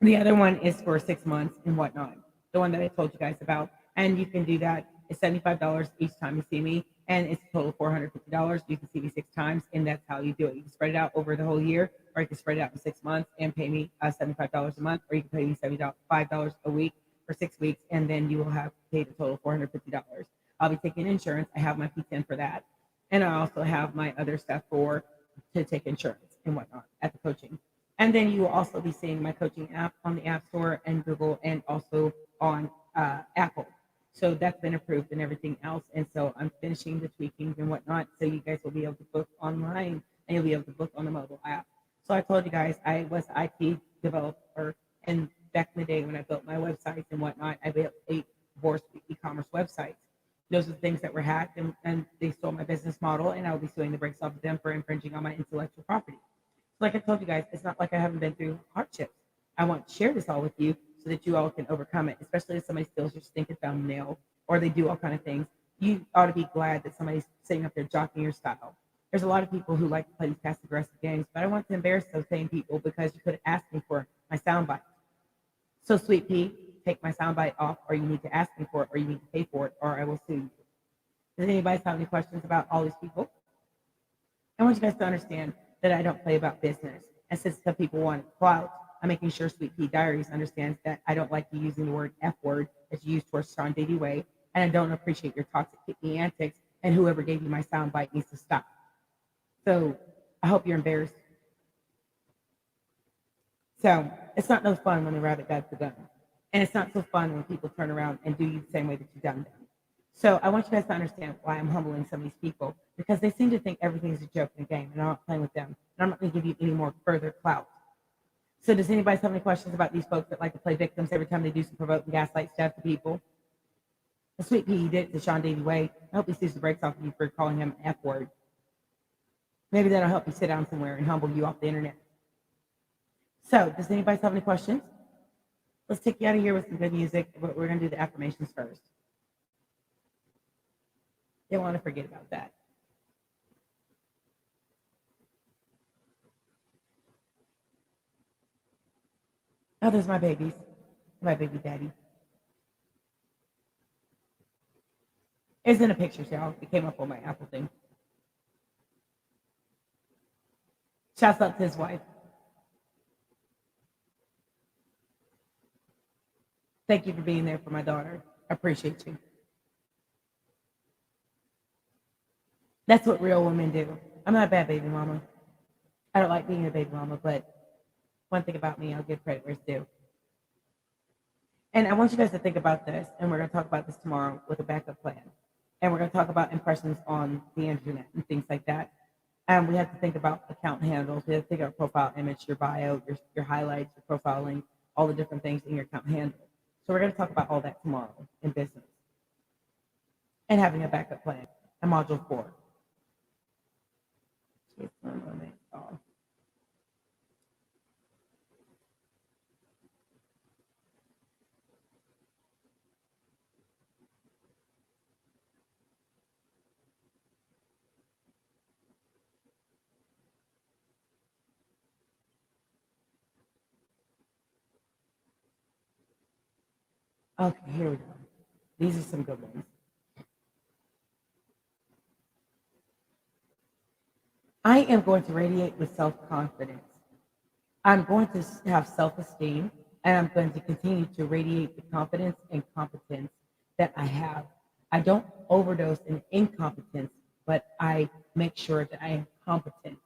the other one is for 6 months and whatnot. The one that I told you guys about. And you can do that. It's $75 each time you see me. And it's a total of $450. You can see me 6 times. And that's how you do it. You can spread it out over the whole year, or you can spread it out in 6 months and pay me $75 a month, or you can pay me $75 a week for 6 weeks. And then you will have paid a total of $450. I'll be taking insurance. I have my P10 for that. And I also have my other stuff to take insurance and whatnot at the coaching. And then you will also be seeing my coaching app on the App Store and Google and also on Apple. So that's been approved and everything else. And so I'm finishing the tweaking and whatnot. So you guys will be able to book online and you'll be able to book on the mobile app. So I told you guys I was an IT developer, and back in the day when I built my websites and whatnot, I built 8 divorce e-commerce websites. Those are the things that were hacked, and they stole my business model, and I'll be suing the brakes off of them for infringing on my intellectual property. Like I told you guys, it's not like I haven't been through hardships. I want to share this all with you so that you all can overcome it, especially if somebody steals your stinking thumbnail or they do all kind of things. You ought to be glad that somebody's sitting up there jocking your style. There's a lot of people who like to play these passive-aggressive games, but I want to embarrass those same people because you could have asked me for my soundbite. So, Sweet Pea, take my soundbite off, or you need to ask me for it, or you need to pay for it, or I will sue you. Does anybody have any questions about all these people? I want you guys to understand that I don't play about business. And since some people want clout, I'm making sure Sweet Pea Diaries understands that I don't like you using the word F word as you use towards Sean Diddy Way, and I don't appreciate your toxic kidney antics, and whoever gave you my soundbite needs to stop. So I hope you're embarrassed. So it's not no fun when the rabbit got the gun. And it's not so fun when people turn around and do you the same way that you've done them. So I want you guys to understand why I'm humbling some of these people, because they seem to think everything is a joke in a game, and I'm not playing with them. And I'm not going to give you any more further clout. So does anybody have any questions about these folks that like to play victims every time they do some provoking gaslight stuff to people? The Sweet Pea did it the Sean Diddy way. I hope he sees the brakes off of you for calling him an F word. Maybe that'll help you sit down somewhere and humble you off the internet. So does anybody have any questions? Let's take you out of here with some good music, but we're going to do the affirmations first. Don't want to forget about that. Oh, there's my babies. My baby daddy. It's in a picture, y'all. It came up on my Apple thing. Shouts out to his wife. Thank you for being there for my daughter. I appreciate you. That's what real women do. I'm not a bad baby mama. I don't like being a baby mama, but one thing about me, I'll give credit where it's due. And I want you guys to think about this, and we're going to talk about this tomorrow with a backup plan. And we're going to talk about impressions on the internet and things like that. And we have to think about account handles. We have to think about profile image, your bio, your highlights, your profile link, all the different things in your account handle. So we're going to talk about all that tomorrow in business and having a backup plan in module 4. Okay, here we go. These are some good ones. I am going to radiate with self-confidence. I'm going to have self-esteem, and I'm going to continue to radiate the confidence and competence that I have. I don't overdose in incompetence, but I make sure that I am competent.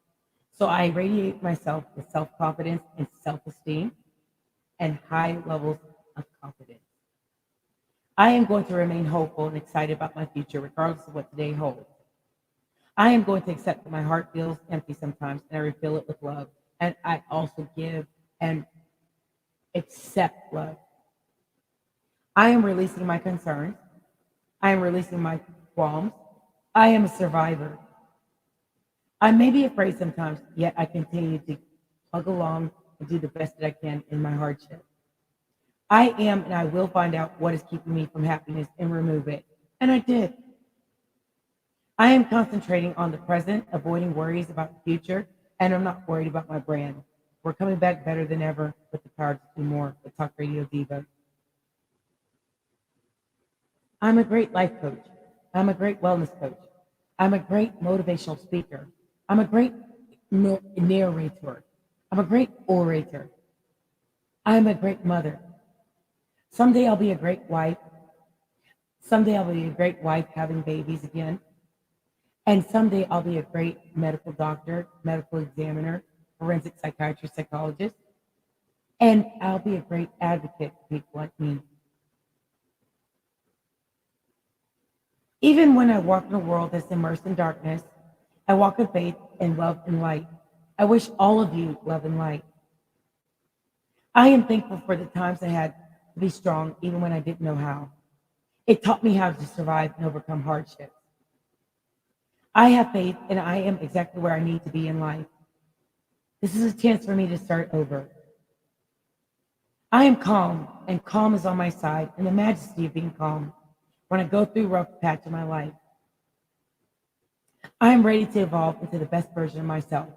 So I radiate myself with self-confidence and self-esteem and high levels of confidence. I am going to remain hopeful and excited about my future, regardless of what today holds. I am going to accept that my heart feels empty sometimes, and I refill it with love. And I also give and accept love. I am releasing my concerns. I am releasing my qualms. I am a survivor. I may be afraid sometimes, yet I continue to plug along and do the best that I can in my hardship. I am and I will find out what is keeping me from happiness and remove it. And I did. I am concentrating on the present, avoiding worries about the future, and I'm not worried about my brand. We're coming back better than ever with the power to do more with Talk Radio Diva. I'm a great life coach. I'm a great wellness coach. I'm a great motivational speaker. I'm a great narrator. I'm a great orator. I'm a great mother. Someday I'll be a great wife. Someday I'll be a great wife having babies again. And someday I'll be a great medical doctor, medical examiner, forensic psychiatrist, psychologist. And I'll be a great advocate for people like me. Even when I walk in a world that's immersed in darkness, I walk in faith and love and light. I wish all of you love and light. I am thankful for the times I had to be strong even when I didn't know how. It taught me how to survive and overcome hardships. I have faith and I am exactly where I need to be in life. This is a chance for me to start over. I am calm, and calm is on my side, and the majesty of being calm when I go through a rough patch of my life. I am ready to evolve into the best version of myself.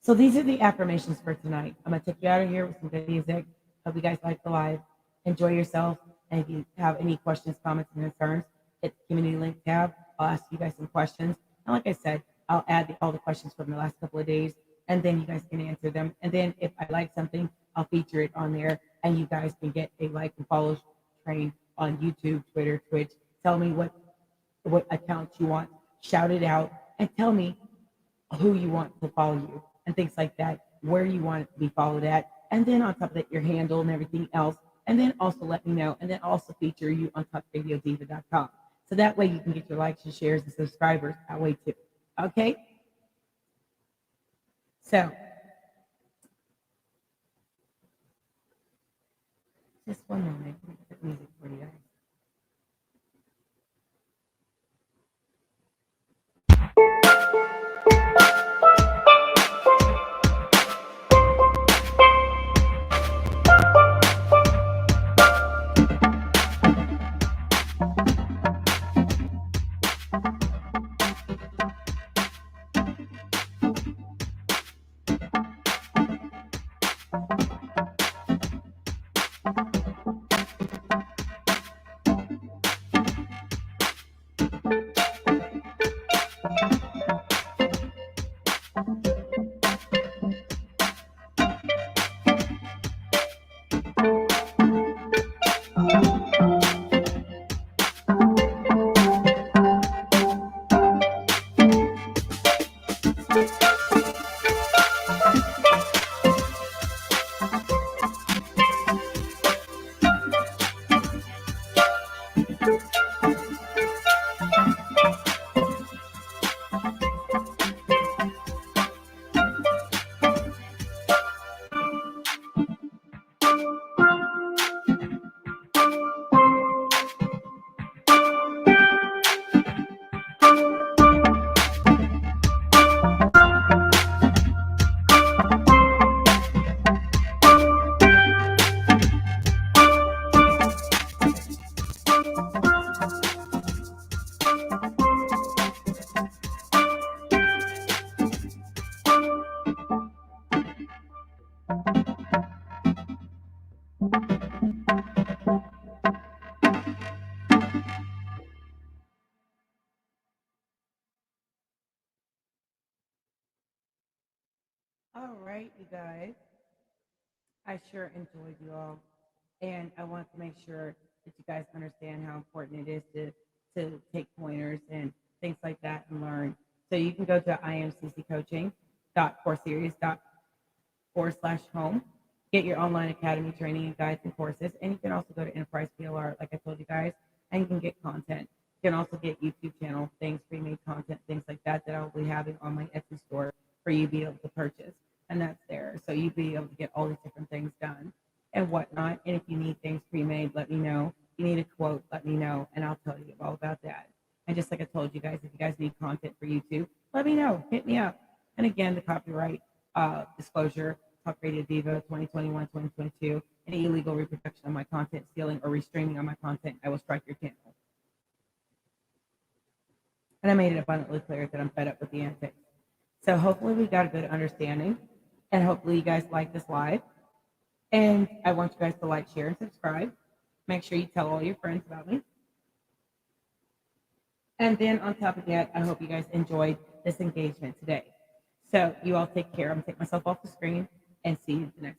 So these are the affirmations for tonight. I'm going to take you out of here with some good music. Hope you guys like the live. Enjoy yourself. And if you have any questions, comments, and concerns, hit the community link tab. I'll ask you guys some questions. And like I said, I'll add all the questions from the last couple of days, and then you guys can answer them. And then if I like something, I'll feature it on there, and you guys can get a like and follow train on YouTube, Twitter, Twitch. Tell me what accounts you want. Shout it out, and tell me who you want to follow you, and things like that, where you want it to be followed at. And then on top of that, your handle and everything else. And then also let me know, and then also feature you on talkradiodiva.com. So that way you can get your likes and shares and subscribers that way too. Okay? So, just one moment. Let me get the music for you guys. you guys. I sure enjoyed you all. And I want to make sure that you guys understand how important it is to take pointers and things like that and learn. So you can go to imcccoaching.courseseries.com/home, get your online academy training and guides and courses. And you can also go to Enterprise PLR, like I told you guys, and you can get content. You can also get YouTube channel things, pre-made content, things like that that I'll be having on my Etsy store for you to be able to purchase. And that's there. So you'll be able to get all these different things done and whatnot. And if you need things pre-made, let me know. If you need a quote, let me know, and I'll tell you all about that. And just like I told you guys, if you guys need content for YouTube, let me know. Hit me up. And again, the copyright disclosure, Talk Radio Diva 2021-2022, any illegal reproduction of my content, stealing or restreaming on my content, I will strike your channel. And I made it abundantly clear that I'm fed up with the antics. So hopefully we got a good understanding, and hopefully you guys like this live. And I want you guys to like, share, and subscribe. Make sure you tell all your friends about me. And then on top of that, I hope you guys enjoyed this engagement today. So you all take care. I'm going to take myself off the screen and see you the next.